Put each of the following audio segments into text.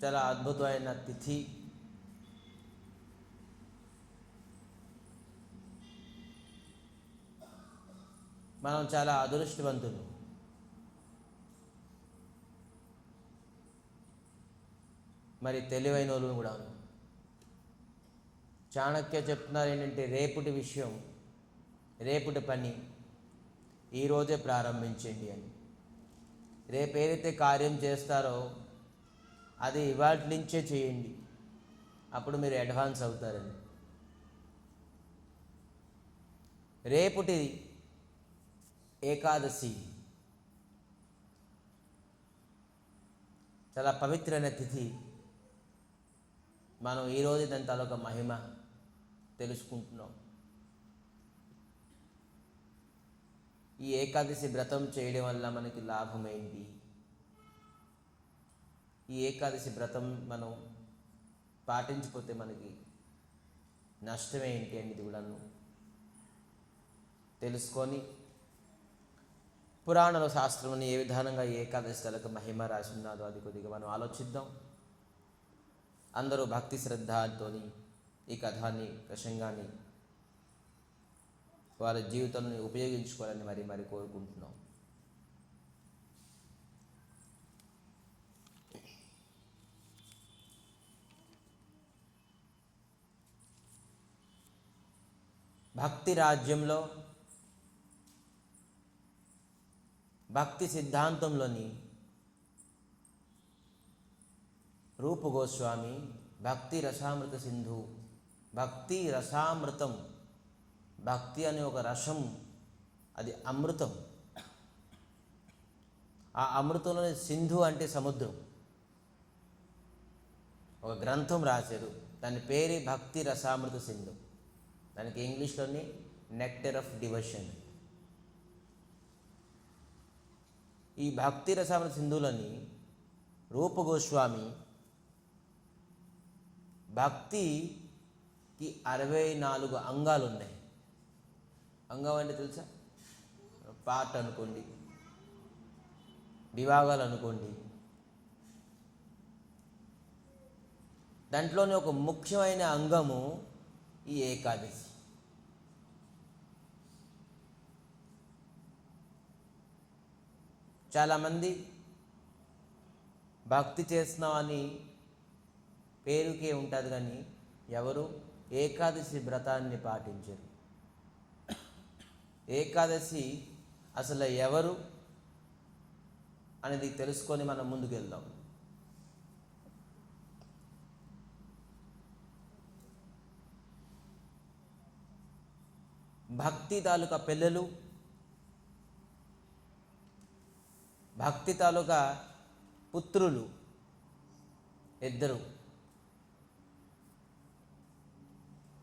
చాలా అద్భుతమైన తిథి. మనం చాలా అదృష్టవంతులు. మరి తెలివైన వాళ్ళు కూడా. చాణక్య చెప్తున్నారు ఏంటంటే, రేపటి విషయం, రేపటి పని ఈరోజే ప్రారంభించండి అని. రేపు ఏదైతే కార్యం చేస్తారో అది ఇవాటి నుంచే చేయండి, అప్పుడు మీరు అడ్వాన్స్ అవుతారండి. రేపటి ఏకాదశి చాలా పవిత్రమైన తిథి. మనం ఈరోజు దాని తాలూకా మహిమ తెలుసుకుంటున్నాం. ఈ ఏకాదశి వ్రతం చేయడం వల్ల మనకి లాభం ఏంటి? ఈ ఏకాదశి వ్రతం మనం పాటించకపోతే మనకి నష్టం ఏంటి అనేది కూడాను తెలుసుకొని, పురాణాల శాస్త్రంని ఏ విధానంగా ఏకాదశి తాలూకా మహిమ రాసి ఉన్నదో అది కొద్దిగా మనం ఆలోచిద్దాం. అందరూ భక్తి శ్రద్ధలతో ఈ కథాన్ని, ప్రసంగాన్ని వారి జీవితంలో ఉపయోగించుకోవాలని మరి కోరుకుంటున్నాం. భక్తి రాజ్యంలో, భక్తి సిద్ధాంతంలోని రూప గోస్వామి భక్తి రసామృత సింధు, భక్తి రసామృతం, భక్తి అనే ఒక రసం, అది అమృతం. ఆ అమృతంలోని సింధు అంటే సముద్రం. ఒక గ్రంథం రాశారు, దాని పేరే భక్తి రసామృత సింధు. దానికి ఇంగ్లీష్లోని నెక్టర్ ఆఫ్ డివోషన్. ఈ భక్తి రసామృత సింధులని రూప గోస్వామి భక్తికి 64 అంగాలు ఉన్నాయి. అంగం అంటే తెలుసా? పార్ట్ అనుకోండి, విభాగాలు అనుకోండి. దాంట్లోనే ఒక ముఖ్యమైన అంగము ఈ ఏకాదశి. చాలామంది భక్తి చేస్తున్నామని పేరుకే ఉంటుంది, కానీ ఎవరు ఏకాదశి వ్రతాన్ని పాటించరు. ఏకాదశి అసలు ఎవరు అనేది తెలుసుకొని మనం ముందుకెళ్దాం. భక్తి తాలూకా పిల్లలు, భక్తి తాలూకా పుత్రులు ఇద్దరు.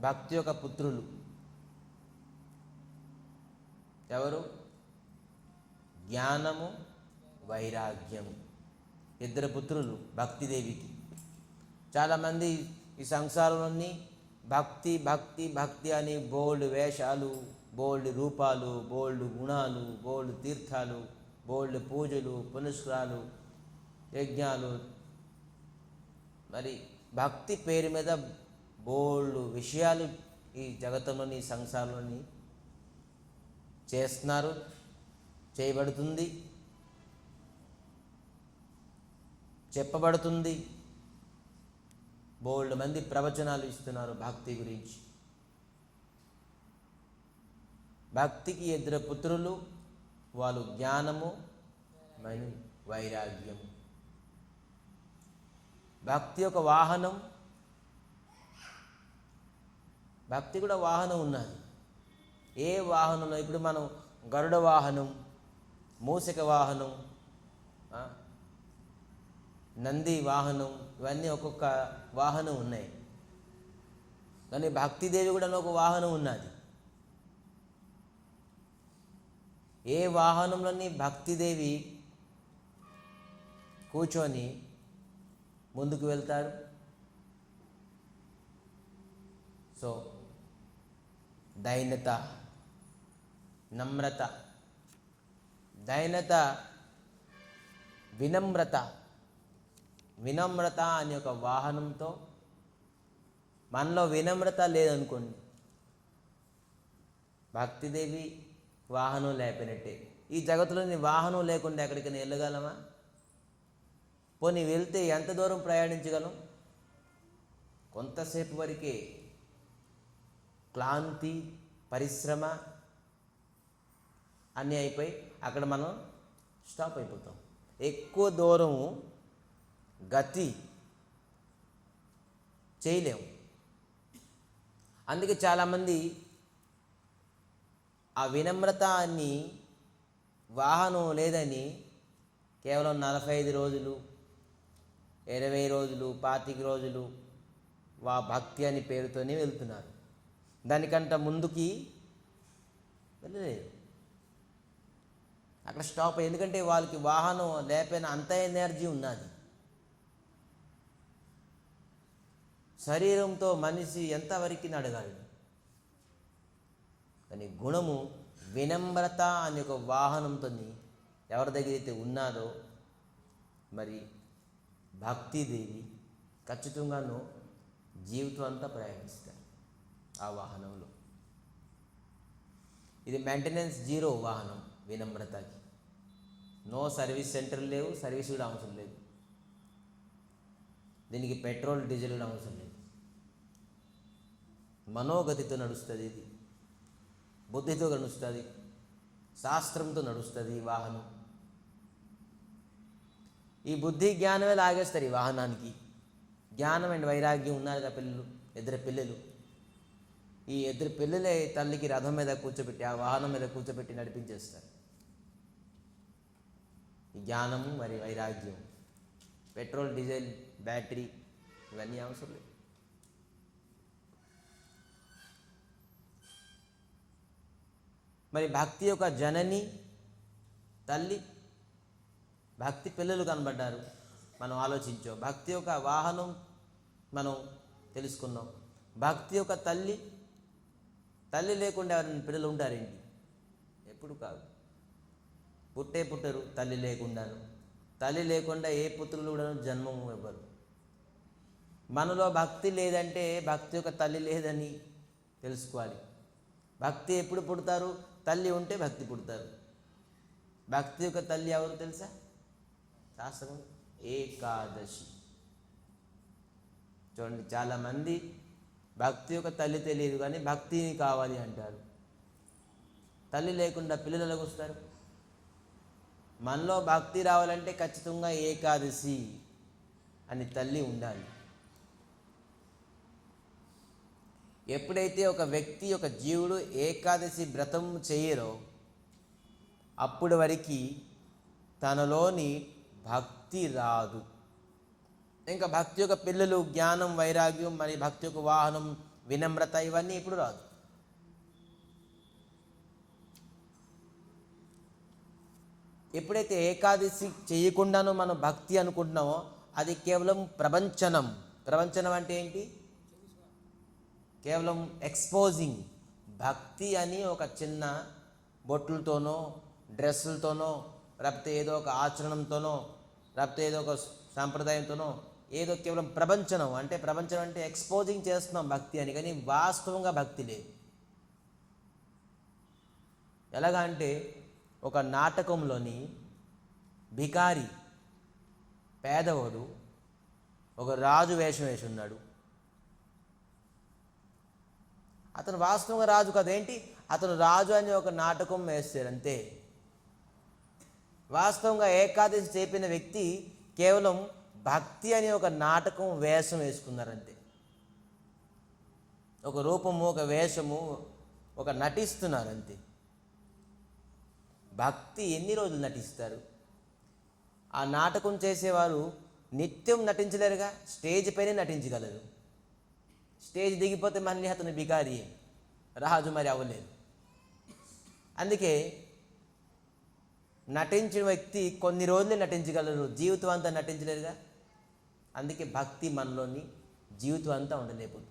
భక్తి యొక్క పుత్రులు ఎవరు? జ్ఞానము, వైరాగ్యము. ఇద్దరు పుత్రులు భక్తిదేవికి. చాలామంది ఈ సంసారంలోని భక్తి భక్తి భక్తి అని బోల్డ్ వేషాలు, బోల్డ్ రూపాలు, బోల్డ్ గుణాలు, బోల్డ్ తీర్థాలు, బోల్డ్ పూజలు, పునస్కారాలు, యజ్ఞాలు, మరి భక్తి పేరు మీద బోల్డ్ విషయాలు ఈ జగత్తులోని, సంసారంలోని చేస్తున్నారు, చేయబడుతుంది, చెప్పబడుతుంది. బోల్డ్ మంది ప్రవచనాలు ఇస్తున్నారు భక్తి గురించి. భక్తికి ఇద్దరు పుత్రులు, వాళ్ళు జ్ఞానము మరియు వైరాగ్యము. భక్తి యొక్క వాహనం, భక్తి కూడా వాహనం ఉన్నది. ఏ వాహనంలో ఇప్పుడు మనం గరుడ వాహనం, మూషిక వాహనం, నంది వాహనం, ఇవన్నీ ఒక్కొక్క వాహనం ఉన్నాయి. కానీ భక్తిదేవి కూడా ఒక వాహనం ఉన్నది. ఏ వాహనంలోని భక్తిదేవి కూర్చొని ముందుకు వెళ్తారు? సో దైన్యత, నమ్రత, దైన్యత, వినమ్రత, వినమ్రత అనే ఒక వాహనంతో, మనలో వినమ్రత లేదనుకోండి, భక్తిదేవి వాహనం లేపినట్టే. ఈ జగత్తులోని వాహనం లేకుండా ఎక్కడికైనా వెళ్ళగలమా? పోనీ వెళ్తే ఎంత దూరం ప్రయాణించగలం? కొంతసేపు వరకే. క్లాంతి, పరిశ్రమ అన్నీ అయిపోయి అక్కడ మనం స్టాప్ అయిపోతాం. ఎక్కువ దూరం గతి చేయలేము. అందుకే చాలామంది ఆ వినమ్రత అని వాహనం లేదని కేవలం 45 రోజులు, 20 రోజులు, 25 రోజులు భక్తి అని పేరుతోనే వెళ్తున్నారు. దానికంట ముందుకి వెళ్ళలేదు. అక్కడ స్టాప్. ఎందుకంటే వాళ్ళకి వాహనం లేకపోయినా అంత ఎనర్జీ ఉన్నది. శరీరంతో మనిషి ఎంతవరకు నడగలడు? కానీ గుణము వినమ్రత అనే ఒక వాహనంతో ఎవరి దగ్గర అయితే ఉన్నాదో మరి భక్తిదేవి ఖచ్చితంగాను జీవితం అంతా ప్రయాణిస్తారు ఆ వాహనంలో. ఇది మెయింటెనెన్స్ జీరో వాహనం వినమ్రతకి. నో సర్వీస్ సెంటర్ లేవు, సర్వీస్ కూడా అవసరం లేదు. దీనికి పెట్రోల్, డీజిల్ కూడా అవసరం లేదు. మనోగతితో నడుస్తుంది. ఇది బుద్ధితో నడుస్తుంది, శాస్త్రంతో నడుస్తుంది ఈ వాహనం. ఈ బుద్ధి జ్ఞానమే లాగేస్తారు ఈ వాహనానికి. జ్ఞానం అండ్ వైరాగ్యం ఉన్నారు కదా పిల్లలు, ఇద్దరు పిల్లలు. ఈ ఇద్దరు పిల్లలే తల్లికి రథం మీద కూర్చోబెట్టి, ఆ వాహనం మీద కూర్చోబెట్టి నడిపించేస్తారు. ఈ జ్ఞానము మరి వైరాగ్యం, పెట్రోల్, డీజిల్, బ్యాటరీ ఇవన్నీ అవసరం లేదు. మరి భక్తి యొక్క జనని తల్లి, భక్తి పిల్లలు కనబడ్డారు. మనం ఆలోచించాం. భక్తి యొక్క వాహనం మనం తెలుసుకున్నాం. భక్తి యొక్క తల్లి, తల్లి లేకుండా ఎవరైనా పిల్లలు ఉంటారేంటి? ఎప్పుడు కాదు. పుట్టరు తల్లి లేకుండాను. తల్లి లేకుండా ఏ పుత్రులు కూడా జన్మము ఇవ్వరు. మనలో భక్తి లేదంటే భక్తి యొక్క తల్లి లేదని తెలుసుకోవాలి. భక్తి ఎప్పుడు పుడతారు? తల్లి ఉంటే భక్తి పుడతారు. భక్తి యొక్క తల్లి ఎవరు తెలుసా? శాస్త్రం ఏకాదశి. చూడండి, చాలామంది భక్తి యొక్క తల్లి తెలియదు కానీ భక్తిని కావాలి అంటారు. తల్లి లేకుండా పిల్లలు ఎలాగ వస్తారు? మనలో భక్తి రావాలంటే ఖచ్చితంగా ఏకాదశి అని తల్లి ఉండాలి. ఎప్పుడైతే ఒక వ్యక్తి, ఒక జీవుడు ఏకాదశి వ్రతం చేయరో అప్పుడు వరకు తనలోని భక్తి రాదు. ఇంకా భక్తి యొక్క పిల్లలు జ్ఞానం, వైరాగ్యం, మరి భక్తి యొక్క వాహనం వినమ్రత ఇవన్నీ ఇప్పుడు రాదు. ఎప్పుడైతే ఏకాదశి చేయకుండానో మనం భక్తి అనుకుంటున్నామో అది కేవలం ప్రపంచనం. ప్రపంచనం అంటే ఏంటి? కేవలం ఎక్స్పోజింగ్. భక్తి అని ఒక చిన్న బొట్లతోనో, డ్రెస్సులతోనో, లేకపోతే ఏదో ఒక ఆచరణంతోనో, లేకపోతే ఏదో ఒక సాంప్రదాయంతోనో, ఏదో కేవలం ప్రపంచనం అంటే, ప్రపంచనం అంటే ఎక్స్పోజింగ్ చేస్తున్నాం భక్తి అని. కానీ వాస్తవంగా భక్తి లేదు. ఎలాగా అంటే ఒక నాటకంలోని భికారి, పేదవాడు ఒక రాజు వేషం వేసి ఉన్నాడు. అతను వాస్తవంగా రాజు కదేంటి, అతను రాజు అని ఒక నాటకం వేస్తాడు అంతే. వాస్తవంగా ఏకాదశి చేపిన వ్యక్తి కేవలం భక్తి అని ఒక నాటకం వేషం వేసుకున్నారంతే. ఒక రూపము, ఒక వేషము, ఒక నటిస్తున్నారంతే. భక్తి ఎన్ని రోజులు నటిస్తారు? ఆ నాటకం చేసేవారు నిత్యం నటించలేరుగా, స్టేజ్ పైనే నటించగలరు. స్టేజ్ దిగిపోతే మళ్ళీ అతను బికారి, రాజు మరి అవ్వలేదు. అందుకే నటించిన వ్యక్తి కొన్ని రోజులే నటించగలరు, జీవితం అంతా నటించలేరుగా. అందుకే భక్తి మనలోని జీవితం అంతా ఉండలేకపోతుంది.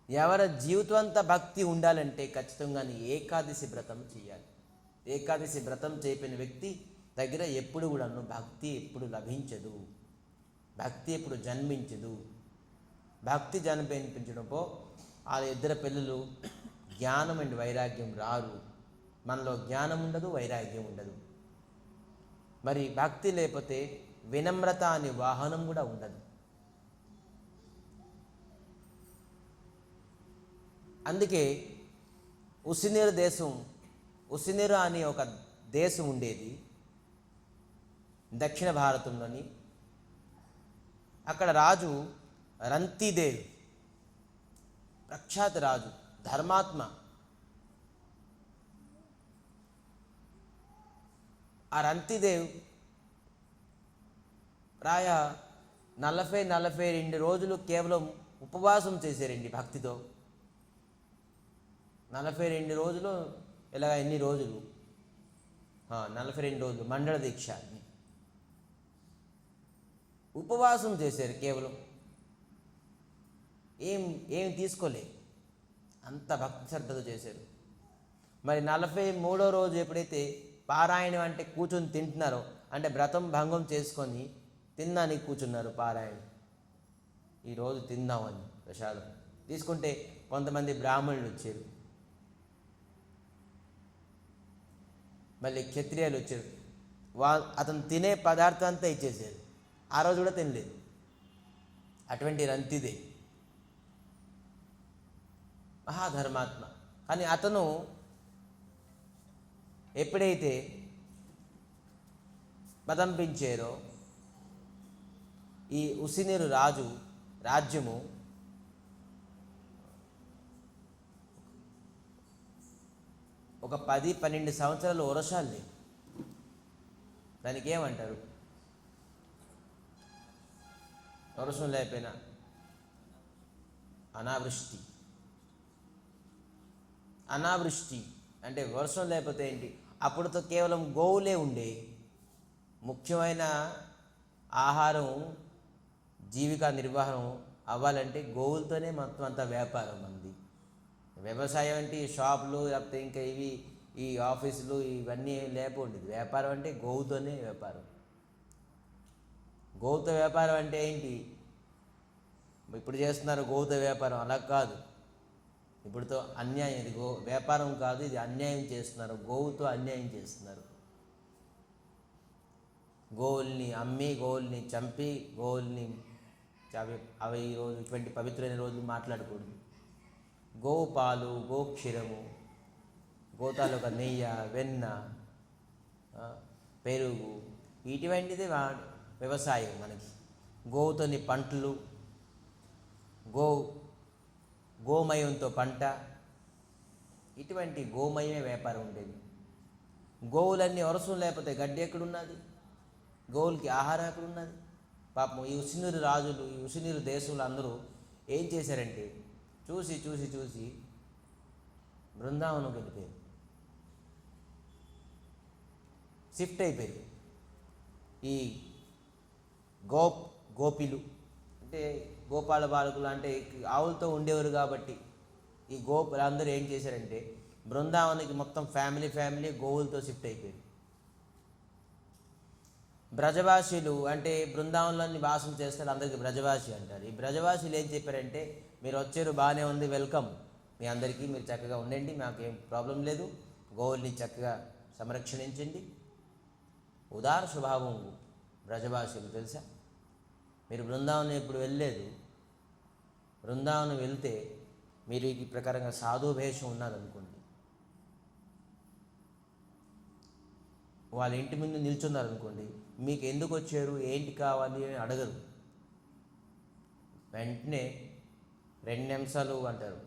ఎవరి జీవితం అంతా భక్తి ఉండాలంటే ఖచ్చితంగా ఏకాదశి వ్రతం చేయాలి. ఏకాదశి వ్రతం చేపిన వ్యక్తి దగ్గర ఎప్పుడు కూడాను భక్తి ఎప్పుడు లభించదు, భక్తి ఎప్పుడు జన్మించదు. భక్తి జన్మించడంపో వాళ్ళ ఇద్దరు పిల్లలు జ్ఞానం అండ్ వైరాగ్యం రారు. మనలో జ్ఞానం ఉండదు, వైరాగ్యం ఉండదు. మరి భక్తి లేకపోతే వినమ్రత అనే వాహనం కూడా ఉండదు. అందుకే ఉసినీరు దేశం, ఉసినీరు అనే ఒక దేశం ఉండేది దక్షిణ భారతంలోని. అక్కడ రాజు రంతిదేవ్, ప్రఖ్యాత రాజు, ధర్మాత్మ. ఆ రంతిదేవ్ ప్రాయ 42 రోజులు కేవలం ఉపవాసం చేశారండి భక్తితో. 42 రోజులు, ఇలాగ ఎన్ని రోజులు, 42 రోజులు మండల దీక్ష ఉపవాసం చేశారు. కేవలం ఏం తీసుకోలే, అంత భక్తి శ్రద్ధతో చేశారు. మరి 43వ రోజు ఎప్పుడైతే పారాయణం అంటే కూర్చొని తింటున్నారో, అంటే వ్రతం భంగం చేసుకొని తిన్నానికి కూర్చున్నారు పారాయణం. ఈరోజు తిందామని ప్రసాదం తీసుకుంటే కొంతమంది బ్రాహ్మణులు వచ్చారు, మళ్ళీ క్షత్రియాలు వచ్చారు. అతను తినే పదార్థం అంతా ఇచ్చేసారు. ఆ రోజు కూడా తినలేదు. అటువంటి రంతిదే మహాధర్మాత్మ. కానీ అతను ఎప్పుడైతే మదంపించారో, ఈ ఉసినీరు రాజ్యము ఒక 10-12 సంవత్సరాలు ఒరసాలి. దానికి ఏమంటారు, వర్షం లేకపోయినా అనావృష్టి. అనావృష్టి అంటే వర్షం లేకపోతే ఏంటి, అప్పుడుతో కేవలం గోవులే ఉండే. ముఖ్యమైన ఆహారం, జీవికా నిర్వహణ అవ్వాలంటే గోవులతోనే మొత్తం అంతా వ్యాపారం అంది. వ్యవసాయం అంటే ఈ షాపులు, లేకపోతే ఇంకా ఈ ఆఫీసులు ఇవన్నీ లేకపోండి. వ్యాపారం అంటే గోవుతోనే వ్యాపారం. గోవుతో వ్యాపారం అంటే ఏంటి, ఇప్పుడు చేస్తున్నారు గోవుతో వ్యాపారం, అలా కాదు. ఇప్పుడుతో అన్యాయం, ఇది వ్యాపారం కాదు, ఇది అన్యాయం చేస్తున్నారు. గోవుతో అన్యాయం చేస్తున్నారు. గోవుల్ని అమ్మి, గోవుల్ని చంపి, గోవుల్ని అవి ఈరోజు ఇటువంటి పవిత్రమైన రోజులు మాట్లాడకూడదు. గోవు పాలు, గోక్షీరము, గోతాలొక నెయ్యి, వెన్న, పెరుగు, ఇటువంటిది వ్యవసాయం మనకి. గోవుతోని పంటలు, గోమయంతో పంట, ఇటువంటి గోమయమే వ్యాపారం ఉండేది. గోవులన్నీ వరసం లేకపోతే గడ్డి ఎక్కడున్నది, గోవులకి ఆహారం ఎక్కడున్నది. పాపం ఈ ఉసినీరు రాజులు, ఈ ఉసినీరు దేశంలో అందరూ ఏం చేశారంటే చూసి చూసి చూసి బృందావనంకి వెళ్ళిపోయారు, షిఫ్ట్ అయిపోయారు. ఈ గోపిలు అంటే గోపాల బాలకులు అంటే ఆవులతో ఉండేవారు కాబట్టి ఈ గోపులందరూ ఏం చేశారంటే బృందావనికి మొత్తం ఫ్యామిలీ గోవులతో షిఫ్ట్ అయిపోయారు. బ్రజవాసీలు అంటే బృందావనంలోని వాసం చేస్తారు, అందరికీ బ్రజవాసి అంటారు. ఈ బ్రజవాసీలు ఏం చెప్పారంటే, మీరు వచ్చారు బాగానే ఉంది, వెల్కమ్ మీ అందరికీ, మీరు చక్కగా ఉండండి, మాకేం ప్రాబ్లం లేదు, గోవుల్ని చక్కగా సంరక్షించండి. ఉదార స్వభావం బ్రజవాసీలు తెలుసా. మీరు బృందావనం ఎప్పుడు వెళ్ళలేదు, బృందావనం వెళ్తే మీరు ఈ ప్రకారంగా సాధు వేషం ఉన్నదనుకోండి, వాళ్ళ ఇంటి ముందు నిల్చున్నారనుకోండి, మీకు ఎందుకు వచ్చారు, ఏంటి కావాలి అని అడగరు. వెంటనే 2 నిమిషాలు అంటారు,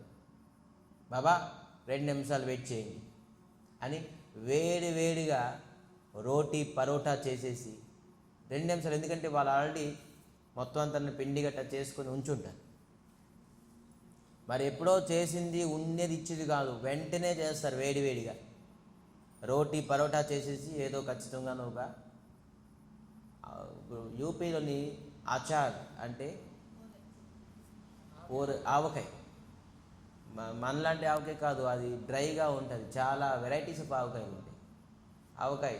బాబా 2 నిమిషాలు వెయిట్ చేయండి అని వేడిగా రోటీ పరోటా చేసేసి 2 నిమిషాలు, ఎందుకంటే వాళ్ళు ఆల్రెడీ మొత్తం అంతా పిండి గట్ట చేసుకొని ఉంచుంటారు. మరి ఎప్పుడో చేసింది ఉన్నది ఇచ్చేది కాదు, వెంటనే చేస్తారు వేడిగా. రోటీ పరోటా చేసేసి ఏదో ఖచ్చితంగా ఒక యూపీలోని ఆచార్ అంటే ఆవకాయ, మనలాంటి ఆవకాయ కాదు, అది డ్రైగా ఉంటుంది. చాలా వెరైటీస్ ఆఫ్ ఆవకాయలు ఉంటాయి. ఆవకాయ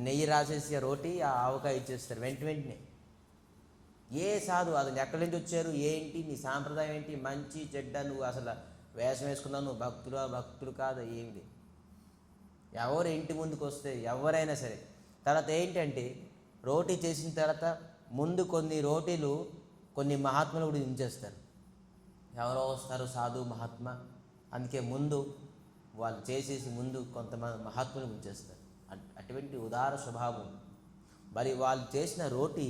నెయ్యి రాసేసి ఆ రోటీ ఆ ఆవకాయ ఇచ్చేస్తారు వెంటనే. ఏ సాధు అది ఎక్కడి నుంచి వచ్చారు, ఏంటి నీ సాంప్రదాయం ఏంటి, మంచి చెడ్డ, నువ్వు అసలు వేషం వేసుకున్నావు, నువ్వు భక్తుడు కాదు, ఏమిటి. ఎవరు ఇంటి ముందుకు వస్తే ఎవరైనా సరే, తర్వాత ఏంటంటే రోటీ చేసిన తర్వాత ముందు కొన్ని రోటీలు కొన్ని మహాత్ములు కూడా ఉంచేస్తారు. ఎవరో వస్తారు సాధు మహాత్మా, అందుకే ముందు వాళ్ళు చేసేసి ముందు కొంతమంది మహాత్ములు ఉంచేస్తారు. అటువంటి ఉదార స్వభావం. మరి వాళ్ళు చేసిన రోటీ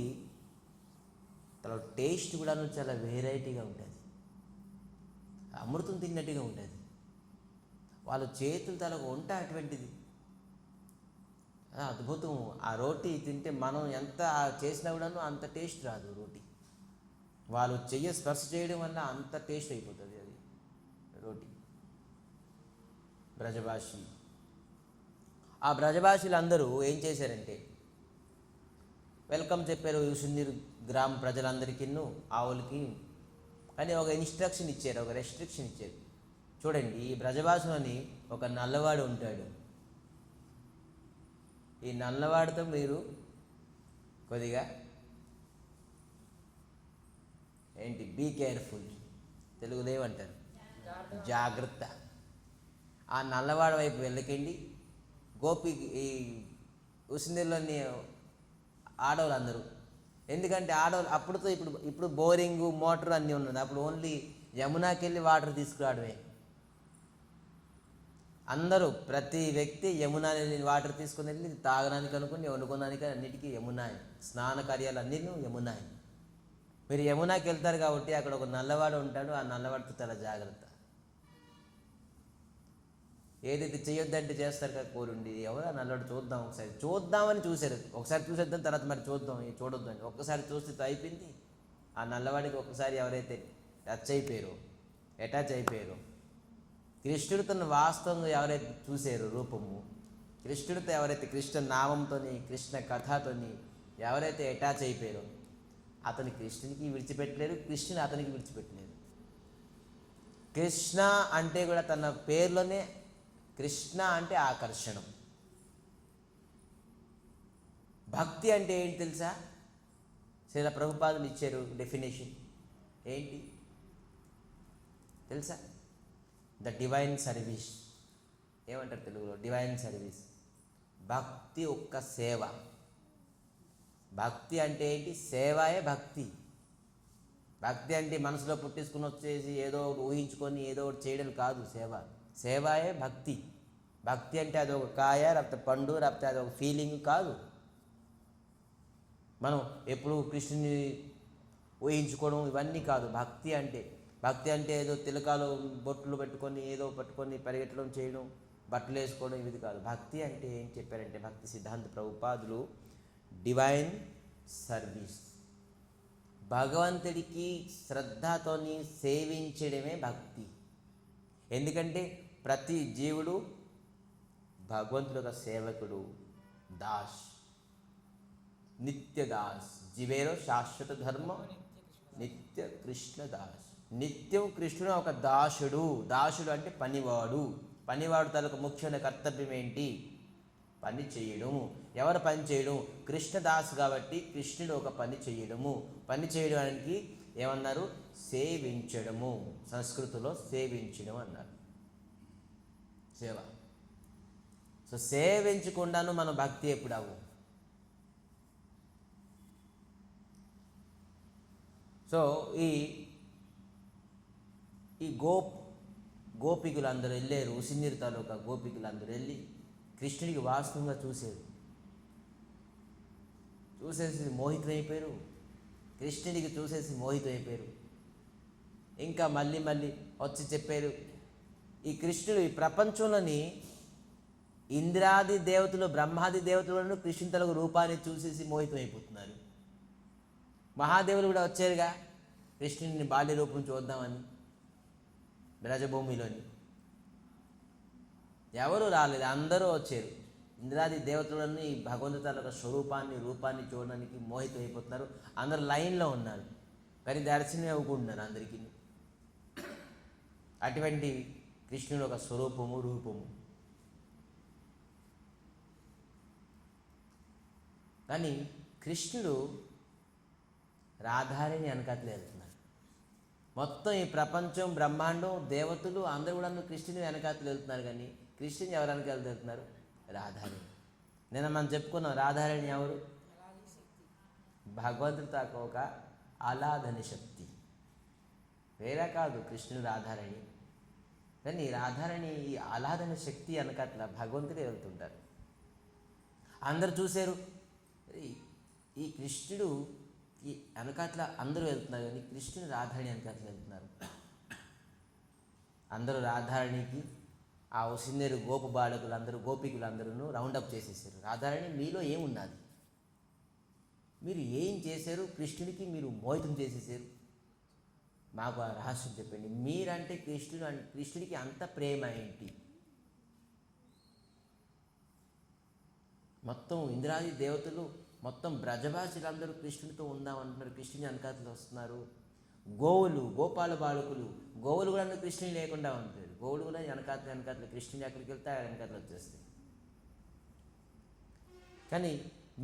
తర్వాత టేస్ట్ కూడా చాలా వెరైటీగా ఉంటుంది, అమృతం తిన్నట్టుగా ఉంటుంది. వాళ్ళ చేతుల తలకు వంట అటువంటిది, అద్భుతం. ఆ రోటీ తింటే మనం ఎంత చేసినా కూడాను అంత టేస్ట్ రాదు రోటీ. వాళ్ళు చెయ్యి స్పర్శ చేయడం వల్ల అంత టేస్ట్ అయిపోతుంది అది రోటీ. బ్రజభాషి, ఆ బ్రజభాషులు అందరూ ఏం చేశారంటే వెల్కమ్ చెప్పారు యూసునీరు గ్రామ ప్రజలందరికీ, ఆవులకి. కానీ ఒక ఇన్స్ట్రక్షన్ ఇచ్చారు, ఒక రెస్ట్రిక్షన్ ఇచ్చారు. చూడండి, ఈ బ్రజభాషలోని ఒక నల్లవాడు ఉంటాడు. ఈ నల్లవాడితో మీరు కొద్దిగా ఏంటి బీ కేర్ఫుల్, తెలుగులో ఏమంటారు, జాగ్రత్త. ఆ నల్లవాడి వైపు వెళ్ళకండి. ఈ ఉసినీరులోని ఆడవాళ్ళు అందరూ, ఎందుకంటే ఆడవాళ్ళు అప్పుడుతో ఇప్పుడు బోరింగు మోటార్ అన్నీ ఉన్నది. అప్పుడు ఓన్లీ యమునాకి వెళ్ళి వాటర్ తీసుకురావడమే. అందరూ ప్రతి వ్యక్తి యమునా వాటర్ తీసుకుని వెళ్ళి తాగడానికి అనుకుని వండుకోవడానికి అన్నిటికీ యమునాయి, స్నాన కార్యాలు అన్నీ యమునాయి. మీరు యమునాకి వెళ్తారు కాబట్టి అక్కడ ఒక నల్లవాడు ఉంటాడు, ఆ నల్లవాడితో చాలా జాగ్రత్త. ఏదైతే చేయొద్దంటే చేస్తారు కదా కోరుండి, ఎవరు ఆ నల్లవాడు చూద్దాం ఒకసారి, చూద్దామని చూశారు. ఒకసారి చూసేద్దాం, తర్వాత మరి చూద్దాం, చూడొద్దు అని ఒక్కసారి చూస్తే అయిపోయింది. ఆ నల్లవాడికి ఒక్కసారి ఎవరైతే అటాచ్ అయిపోయారో, కృష్ణుడితో వాస్తవంగా ఎవరైతే చూసారో రూపము, కృష్ణుడితో ఎవరైతే కృష్ణ నామంతో కృష్ణ కథతోని ఎవరైతే అటాచ్ అయిపోయారో, అతని కృష్ణునికి విడిచిపెట్టలేరు, కృష్ణుని అతనికి విడిచిపెట్టలేరు. కృష్ణ అంటే కూడా తన పేర్లోనే కృష్ణ అంటే ఆకర్షణం. భక్తి అంటే ఏంటి తెలుసా? శ్రీల ప్రభుపాదులు ఇచ్చారు డెఫినేషన్. ఏంటి తెలుసా? The divine service. ఏమంటారు తెలుగులో? Divine service. భక్తి ఒక్క సేవ. భక్తి అంటే ఏంటి? సేవయే భక్తి. భక్తి అంటే మనసులో పుట్టించుకుని వచ్చేసి ఏదో ఊహించుకొని ఏదో ఒకటి చేయడం కాదు. సేవయే భక్తి. భక్తి అంటే అది ఒక కాయ, లేకపోతే పండు, లేకపోతే అది ఒక ఫీలింగ్ కాదు. మనం ఎప్పుడు కృష్ణుని ఊహించుకోవడం ఇవన్నీ కాదు. భక్తి అంటే ఏదో తిలకాలు బొట్లు పెట్టుకొని ఏదో పట్టుకొని పరిగెట్టడం చేయడం, బట్టలు వేసుకోవడం, ఇది కాదు. భక్తి అంటే ఏం చెప్పారంటే, భక్తి సిద్ధాంత ప్రభుపాదులు డివైన్ సర్వీస్. భగవంతుడికి శ్రద్ధతోని సేవించడమే భక్తి. ఎందుకంటే ప్రతి జీవుడు భగవంతుడు ఒక సేవకుడు, దాస్, నిత్య దాస్. జీవేరో శాశ్వత ధర్మం నిత్య కృష్ణ దాస్. నిత్యం కృష్ణుడు ఒక దాసుడు. దాసుడు అంటే పనివాడు. పనివాడు తనకు ముఖ్యమైన కర్తవ్యం ఏంటి? పని చేయడము. ఎవరు పని చేయడం? కృష్ణదాసు కాబట్టి కృష్ణుడు ఒక పని చేయడము. పని చేయడానికి ఏమన్నారు? సేవించడము. సంస్కృతిలో సేవించడం అన్నారు, సేవ. సో సేవించకుండాను మనం భక్తి ఎప్పుడు అవ్వు. సో ఈ గోపికులు అందరూ వెళ్ళారు. ఉసినీరు తాలూకా గోపికులు అందరూ వెళ్ళి కృష్ణుడికి వాస్తవంగా చూసేసి మోహితులైపోయారు. కృష్ణుడికి చూసేసి మోహితులైపోయారు. ఇంకా మళ్ళీ వచ్చి చెప్పారు, ఈ కృష్ణుడు ఈ ప్రపంచంలోని ఇంద్రాది దేవతలు, బ్రహ్మాది దేవతలను కృష్ణుని తలకు రూపాన్ని చూసేసి మోహితమైపోతున్నారు. మహాదేవులు కూడా వచ్చారుగా కృష్ణుని బాల్య రూపం చూద్దామని బ్రజభూమిలోని. ఎవరు రాలేదు, అందరూ వచ్చారు. ఇంద్రాది దేవతలను ఈ భగవంతుడి తాలూకా రూపాన్ని చూడడానికి మోహితం అయిపోతున్నారు. అందరు లైన్లో ఉన్నారు, కానీ దర్శనం ఇవ్వకుంటున్నారు అందరికీ. అటువంటి కృష్ణుడు ఒక స్వరూపము, రూపము. కానీ కృష్ణుడు రాధారిని వెనకాతలే వెళ్తున్నారు. మొత్తం ఈ ప్రపంచం, బ్రహ్మాండం, దేవతలు అందరూ కూడా కృష్ణుని వెనకాతలు వెళ్తున్నారు. కానీ కృష్ణుని ఎవరు వెనకాల వెళ్తున్నారు? రాధారిని. నిన్న మనం చెప్పుకున్నాం, రాధారిని ఎవరు? భగవంతుడు తాకు ఒక ఆలాధన శక్తి, వేరే కాదు కృష్ణుడు రాధారిని. కానీ రాధారిని ఈ ఆలాధన శక్తి వెనకాతల భగవంతుడే వెళ్తుంటారు. అందరు చూశారు, ఈ కృష్ణుడు ఈ వెనకాతల అందరూ వెళ్తున్నారు, కానీ కృష్ణుడు రాధారిణి వెనకాతల వెళ్తున్నారు. అందరూ రాధారిణికి ఆ వసుంధరు గోప బాలకులు అందరూ, గోపికులు అందరూ రౌండప్ చేసేసారు. రాధారిణి, మీలో ఏమున్నది? మీరు ఏం చేశారు? కృష్ణుడికి మీరు మోహితం చేసేసారు. మాకు ఆ రహస్యం చెప్పండి. మీరంటే కృష్ణుడికి అంత ప్రేమ ఏంటి? మొత్తం ఇంద్రాది దేవతలు, మొత్తం బ్రజభాషలందరూ కృష్ణుడితో ఉందామంటున్నారు, కృష్ణుని వెనకాతలు వస్తున్నారు. గోవులు, గోపాల బాలకులు, గోవులు కూడా కృష్ణుని లేకుండా ఉంటారు. గోవులు కూడా వెనకాతలు కృష్ణుని ఎక్కడికి వెళ్తే వెనకాతలు వచ్చేస్తాయి. కానీ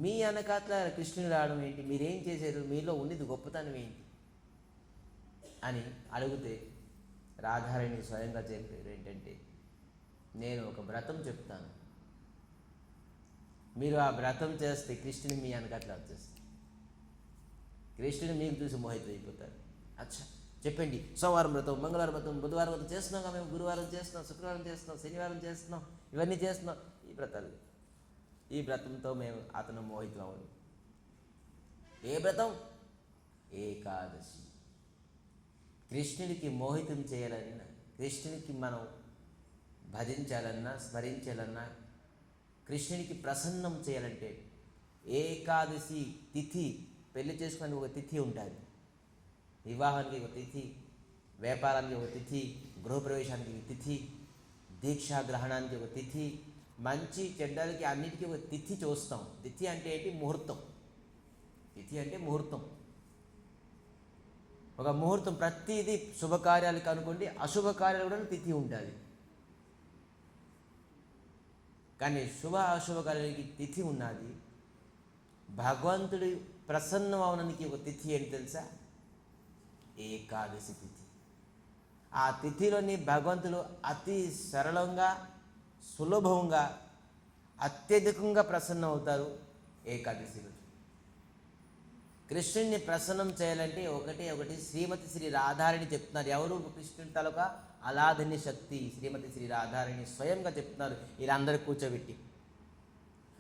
మీ వెనకాతల కృష్ణుని రావడం ఏంటి? మీరేం చేశారు? మీలో ఉన్నది గొప్పతనం ఏంటి అని అడిగితే రాధారిణి స్వయంగా చెప్పారు ఏంటంటే, నేను ఒక వ్రతం చెప్తాను, మీరు ఆ వ్రతం చేస్తే కృష్ణుని మీ వెనకట్లా వచ్చేస్తుంది. కృష్ణుని మీకు చూసి మోహితం అయిపోతారు. అచ్చా చెప్పండి. సోమవారం వ్రతం, మంగళవారం వ్రతం, బుధవారం వ్రతం చేస్తున్నాం, మేము గురువారం చేస్తున్నాం, శుక్రవారం చేస్తున్నాం, శనివారం చేస్తున్నాం, ఇవన్నీ చేస్తున్నాం. ఈ వ్రతాలు, ఈ వ్రతంతో మేము అతను మోహితం అవ్వడు. ఏ వ్రతం? ఏకాదశి. కృష్ణుడికి మోహితం చేయాలన్నా, కృష్ణునికి మనం భజించాలన్నా, స్మరించాలన్నా, కృష్ణుడికి ప్రసన్నం చేయాలంటే ఏకాదశి తిథి, పెళ్లి చేసుకుని ఒక తిథి ఉంటుంది, వివాహానికి ఒక తిథి, వ్యాపారానికి ఒక తిథి, గృహప్రవేశానికి ఒక తిథి, దీక్షాగ్రహణానికి ఒక తిథి, మంచి చెడ్డలకి అన్నిటికీ ఒక తిథి చూస్తాం. తిథి అంటే ఏంటి? ముహూర్తం. తిథి అంటే ముహూర్తం. ఒక ముహూర్తం, ప్రతిదీ శుభకార్యాలకు అనుకోండి, అశుభకార్యాలు కూడా తిథి ఉంటుంది. కానీ శుభ అశుభ కార్యాలకి తిథి ఉన్నది. భగవంతుడి ప్రసన్నం అవడానికి ఒక తిథి ఏంటి తెలుసా? ఏకాదశి తిథి. ఆ తిథిలోని భగవంతుడు అతి సరళంగా, సులభంగా, అత్యధికంగా ప్రసన్నం అవుతారు ఏకాదశి రోజు. కృష్ణుడిని ప్రసన్నం చేయాలంటే ఒకటి శ్రీమతి శ్రీ రాధారిణి చెప్తున్నారు. ఎవరు? కృష్ణుడి తాలూకా అలాదని శక్తి శ్రీమతి శ్రీ రాధారిణి స్వయంగా చెప్తున్నారు వీళ్ళందరూ కూర్చోబెట్టి.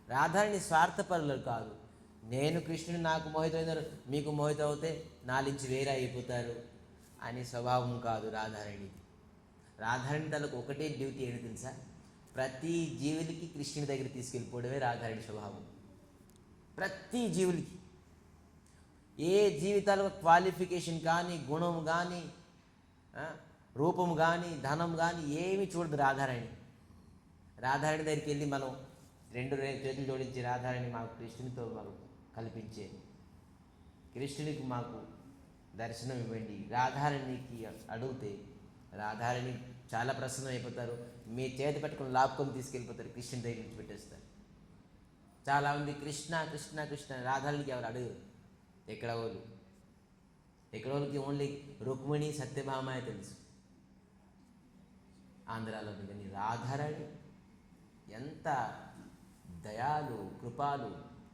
రాధారిణి స్వార్థపరులు కాదు. నేను కృష్ణుడు నాకు మోహితమైనారు, మీకు మోహితం అవుతే నాలించి వేరే అయిపోతారు అనే స్వభావం కాదు రాధారిణికి. రాధారిణి తలకు ఒకటే డ్యూటీ ఏంటి తెలుసా? ప్రతి జీవులకి కృష్ణుడి దగ్గర తీసుకెళ్ళిపోవడమే రాధారిణి స్వభావం. ప్రతి జీవులకి, ఏ జీవితాలకు క్వాలిఫికేషన్ కానీ, గుణం కానీ, రూపం కానీ, ధనం కానీ ఏమీ చూడదు రాధారాణి. రాధారాణి దగ్గరికి వెళ్ళి మనం రెండు చేతులు జోడించి, రాధారాణి మాకు కృష్ణునితో మాకు కల్పించే, కృష్ణునికి మాకు దర్శనం ఇవ్వండి, రాధారాణికి అడిగితే రాధారాణి చాలా ప్రసన్నం అయిపోతారు. మీ చేతి పట్టుకుని లాక్కొని తీసుకెళ్ళిపోతారు, కృష్ణుని దగ్గర నుంచి పెట్టేస్తారు. చాలామంది కృష్ణ కృష్ణ కృష్ణ, రాధారాణికి ఎవరు అడుగురు. ఎక్కడ వాళ్ళకి ఓన్లీ రుక్మిణి, సత్యభామ తెలుసు ఆంధ్రాలో. కానీ రాధారాణి ఎంత దయాలు, కృపాలు,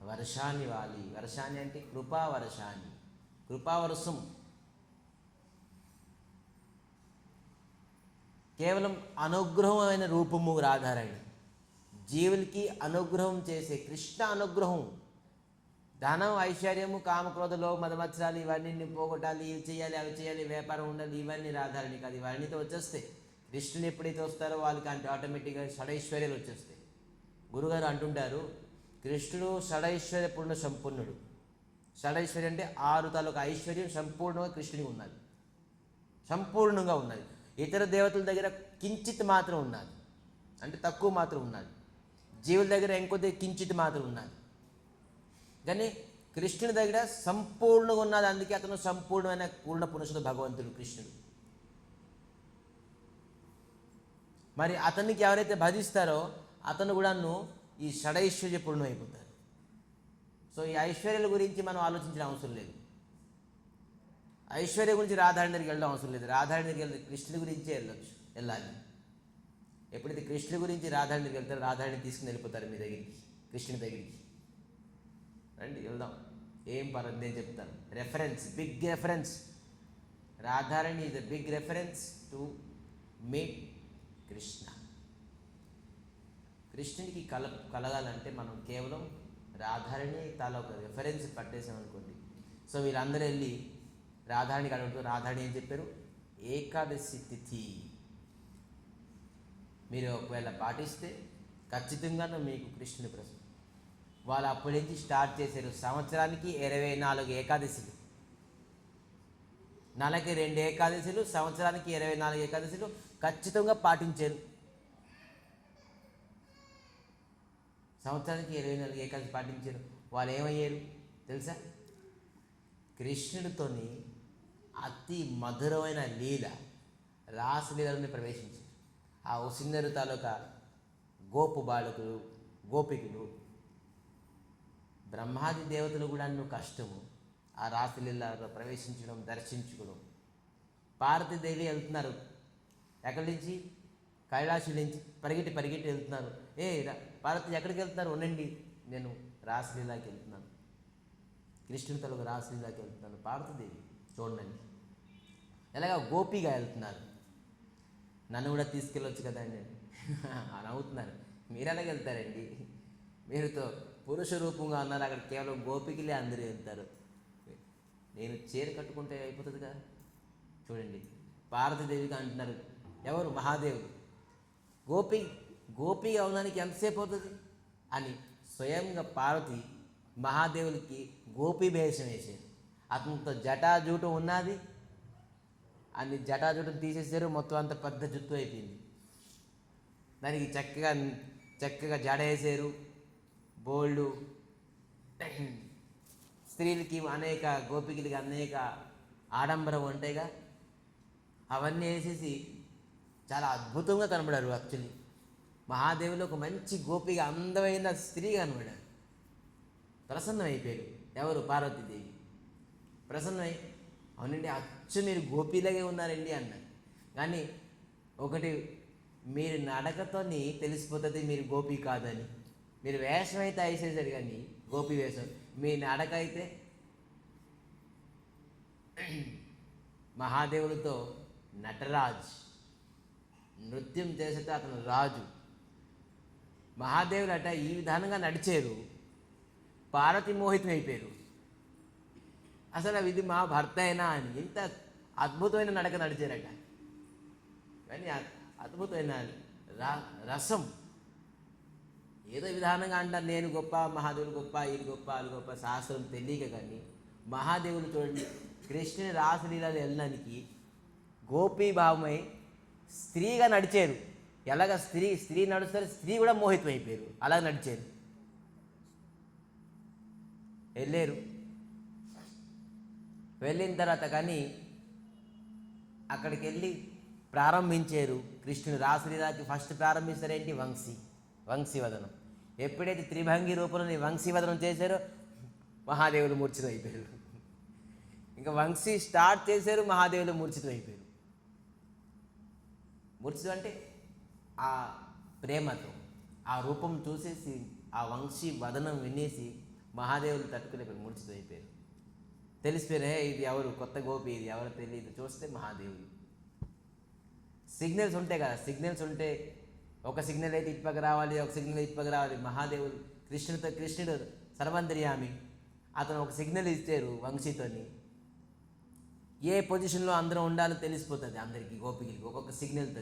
వర్షాన్ని వాలి, వర్షాన్ని అంటే కృపా వర్షాన్ని, కృపావర్షం. కేవలం అనుగ్రహమైన రూపము రాధారాణి. జీవులకి అనుగ్రహం చేసే కృష్ణ అనుగ్రహం. ధనం, ఐశ్వర్యము, కామక్రోధలో మదమత్సరాలు ఇవన్నీ పోగొట్టాలి, ఇవి చేయాలి, అవి చేయాలి, వ్యాపారం ఉండాలి, ఇవన్నీ రాధారాణి కాదు. ఇవన్నీతో వచ్చేస్తాయి. కృష్ణుని ఎప్పుడైతే వస్తారో వాళ్ళకి అంటే ఆటోమేటిక్గా షడైశ్వర్యాలు వచ్చేస్తాయి. గురుగారు అంటుంటారు, కృష్ణుడు షడైశ్వర్య పూర్ణ సంపూర్ణుడు. షడైశ్వర్యం అంటే 6 తాలూకా ఐశ్వర్యం సంపూర్ణంగా కృష్ణునికి ఉన్నది, సంపూర్ణంగా ఉన్నది. ఇతర దేవతల దగ్గర కించిత్ మాత్రం ఉన్నది, అంటే తక్కువ మాత్రం ఉన్నది. జీవుల దగ్గర ఇంకొద్ది కించిత్ మాత్రం ఉన్నది. కానీ కృష్ణుని దగ్గర సంపూర్ణంగా ఉన్నది. అందుకే అతను సంపూర్ణమైన పూర్ణ పురుషుడు భగవంతుడు కృష్ణుడు. మరి అతనికి ఎవరైతే భజిస్తారో అతను కూడాను ఈ షడైశ్వర్య పూర్ణం అయిపోతారు. సో సో ఈ ఐశ్వర్యాల గురించి మనం ఆలోచించిన అవసరం లేదు. ఐశ్వర్య గురించి రాధారాణి దగ్గరికి వెళ్ళడం అవసరం లేదు. రాధారాణి దగ్గరికి వెళ్తే కృష్ణుడి గురించే వెళ్ళాలి. ఎప్పుడైతే కృష్ణుడి గురించి రాధారాణి దగ్గరికి వెళ్తారో రాధారాణి తీసుకుని వెళ్ళిపోతారు మీ దగ్గరికి, కృష్ణుని దగ్గరికి. రండి వెళ్దాం, ఏం పర్లేదు నేను చెప్తాను. Reference, big reference. Radharani is the big reference to meet Krishna. కృష్ణునికి కలగాలంటే మనం కేవలం రాధారాణి తాలూకు రెఫరెన్స్ పట్టేసామనుకోండి. సో వీళ్ళందరూ వెళ్ళి రాధారాణికి అడుగుతూ, రాధారాణి ఏం చెప్పారు? ఏకాదశి తిథి మీరు ఒకవేళ పాటిస్తే ఖచ్చితంగా మీకు కృష్ణుని ప్రశ్న. వాళ్ళు అప్పటి నుంచి స్టార్ట్ చేశారు. సంవత్సరానికి 24 ఏకాదశిలు, నెలకి 2 ఏకాదశిలు, సంవత్సరానికి 24 ఏకాదశిలు ఖచ్చితంగా పాటించారు. సంవత్సరానికి 24 ఏకాదశి పాటించారు. వాళ్ళు ఏమయ్యారు తెలుసా? కృష్ణుడితోని అతి మధురమైన లీల, రాసలీలని ప్రవేశించారు. ఆ ఉసిన్నరు తాలూకా గోపు బాలకులు, గోపికులు, బ్రహ్మాది దేవతలు కూడా కష్టము ఆ రాసలీలలో ప్రవేశించడం, దర్శించుకోవడం. పార్వతీదేవి వెళ్తున్నారు. ఎక్కడి నుంచి? కైలాసం నుంచి పరిగెట్టి వెళ్తున్నారు. పార్వతి ఎక్కడికి వెళ్తున్నారు? ఉండండి, నేను రాసలీలాకి వెళ్తున్నాను, కృష్ణుని తలకు రాసలీలాకి వెళ్తున్నాను. పార్వతీదేవి చూడండి ఎలాగా గోపిగా వెళ్తున్నారు. నన్ను కూడా తీసుకెళ్ళొచ్చు కదా అని అని అవుతున్నారు. మీరు ఎలాగ వెళ్తారండి? మీరుతో పురుష రూపంగా ఉన్నారు, అక్కడ కేవలం గోపికలే అందరూ వెళ్తారు. నేను చీర కట్టుకుంటే అయిపోతుంది కదా. చూడండి, పార్వతీదేవిగా అంటున్నారు. ఎవరు? మహాదేవుడు. గోపిగా అవడానికి ఎంతసేపు అవుతుంది అని స్వయంగా పార్వతి మహాదేవులకి గోపీ వేషం వేసారు. అతనితో జటాజూటు ఉన్నది, అన్ని జటాజుటం తీసేసారు. మొత్తం అంత పెద్ద జుట్టు అయిపోయింది. దానికి చక్కగా జడ వేసారు. బోల్డు స్త్రీలకి అనేక, గోపికలకి అనేక ఆడంబరం ఉంటాయిగా, అవన్నీ వేసేసి చాలా అద్భుతంగా కనబడారు. యాక్చువల్లీ మహాదేవులు ఒక మంచి గోపిగా, అందమైన స్త్రీగా కనబడారు. ప్రసన్నమైపోయారు. ఎవరు? పార్వతీదేవి. ప్రసన్నమై, అవునండి అచ్చు మీరు గోపీలాగే ఉన్నారండి అన్నారు. కానీ ఒకటి, మీరు నడకతోని తెలిసిపోతుంది మీరు గోపి కాదని. మీరు వేషం అయితే వేసేసారు కానీ గోపి వేషం, మీ నడక అయితే మహాదేవులతో నటరాజ్, నృత్యం చేసేట అతను రాజు. మహాదేవులు అట ఈ విధానంగా నడిచారు. పార్వతి మోహితం అయిపోయారు. అసలు ఇది మా భర్త అయినా అని ఇంత అద్భుతమైన నడక నడిచారట. కానీ అద్భుతమైన రసం. ఏదో విధానంగా అంటారు నేను గొప్ప, మహాదేవులు గొప్ప, ఇది గొప్ప, అది గొప్ప, శాస్త్రం తెలియక. కానీ మహాదేవులు చూడండి, కృష్ణుని రాసలీలలో వెళ్ళడానికి గోపీభావమై స్త్రీగా నడిచారు. ఎలాగ స్త్రీ నడుస్తారు, స్త్రీ కూడా మోహితం అయిపోయారు. అలా నడిచారు, వెళ్ళారు. వెళ్ళిన తర్వాత కానీ అక్కడికి వెళ్ళి ప్రారంభించారు. కృష్ణుని రాసలీలకి ఫస్ట్ ప్రారంభిస్తారేంటి? వంశీవదనం. ఎప్పుడైతే త్రిభంగి రూపంలో వంశీవదనం చేశారో మహాదేవులు మూర్ఛితం అయిపోయారు. ఇంకా వంశీ స్టార్ట్ చేశారు, మహాదేవులు మూర్ఛితం అయిపోయారు. మూర్ఛితం అంటే ఆ ప్రేమతో ఆ రూపం చూసేసి, ఆ వంశీ వదనం వినేసి మహాదేవులు తట్టుకునేపోయారు, మూర్ఛితం అయిపోయారు. తెలిసిపోయినా ఇది ఎవరు? కొత్త గోపి, ఇది ఎవరు తెలియదు. చూస్తే మహాదేవులు. సిగ్నల్స్ ఉంటాయి కదా, సిగ్నల్స్ ఉంటే ఒక సిగ్నల్ అయితే ఇటుపక్క రావాలి, ఒక సిగ్నల్ ఇటుపక్క రావాలి. మహాదేవులు కృష్ణుడు సర్వంతర్యామి, అతను ఒక సిగ్నల్ ఇచ్చారు వంశీతోని. ఏ పొజిషన్లో అందరూ ఉండాలో తెలిసిపోతుంది అందరికీ, గోపికలకి ఒక్కొక్క సిగ్నల్తో.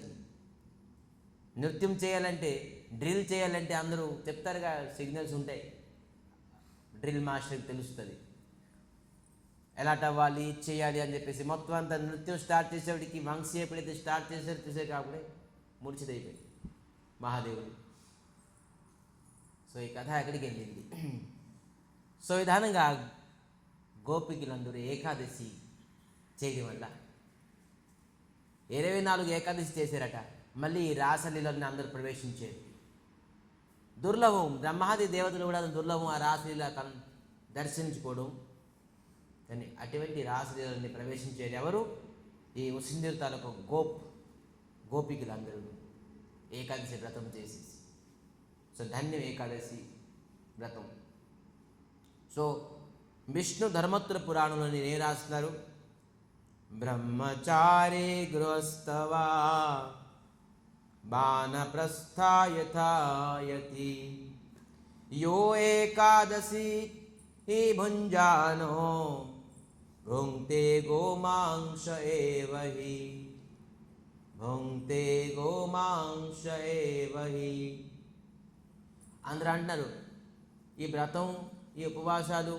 నృత్యం చేయాలంటే, డ్రిల్ చేయాలంటే అందరూ చెప్తారుగా, సిగ్నల్స్ ఉంటాయి. డ్రిల్ మాస్టర్కి తెలుస్తుంది ఎలా అవ్వాలి, చేయాలి అని చెప్పేసి. మొత్తం అంతా నృత్యం స్టార్ట్ చేసేవాడికి వంశీ ఎప్పుడైతే స్టార్ట్ చేశారో చూసే కాకుండా మూర్ఛితైపోయింది మహాదేవుడు. సో ఈ కథ ఎక్కడికి వెళ్ళింది? సో విధానంగా గోపికలందరూ ఏకాదశి చేయడం వల్ల 24 ఏకాదశి చేశారట. మళ్ళీ రాసలీలని అందరూ ప్రవేశించారు. దుర్లభం, బ్రహ్మాది దేవతలు కూడా దుర్లభం ఆ రాసలీల దర్శించుకోవడం, కానీ అటువంటి రాసలీలని ప్రవేశించేది ఎవరు? ఈ ముస్లిం తాలూకు గోపికలు అందరూ ఏకాదశి వ్రతం చేసేసి. సో ధన్యం ఏకాదశి వ్రతం. సో విష్ణు ధర్మోత్తర పురాణంలోని ఏం రాస్తున్నారు? బ్రహ్మచారి గృహస్థవా బాణప్రస్థాయథాయతి యో ఏకాదశి హి భుంజానో భుంక్తే గోమాంస ఏవ హి భుంక్తే గోమాంస ఏవ హి. అందరూ అంటున్నారు ఈ వ్రతం, ఈ ఉపవాసాలు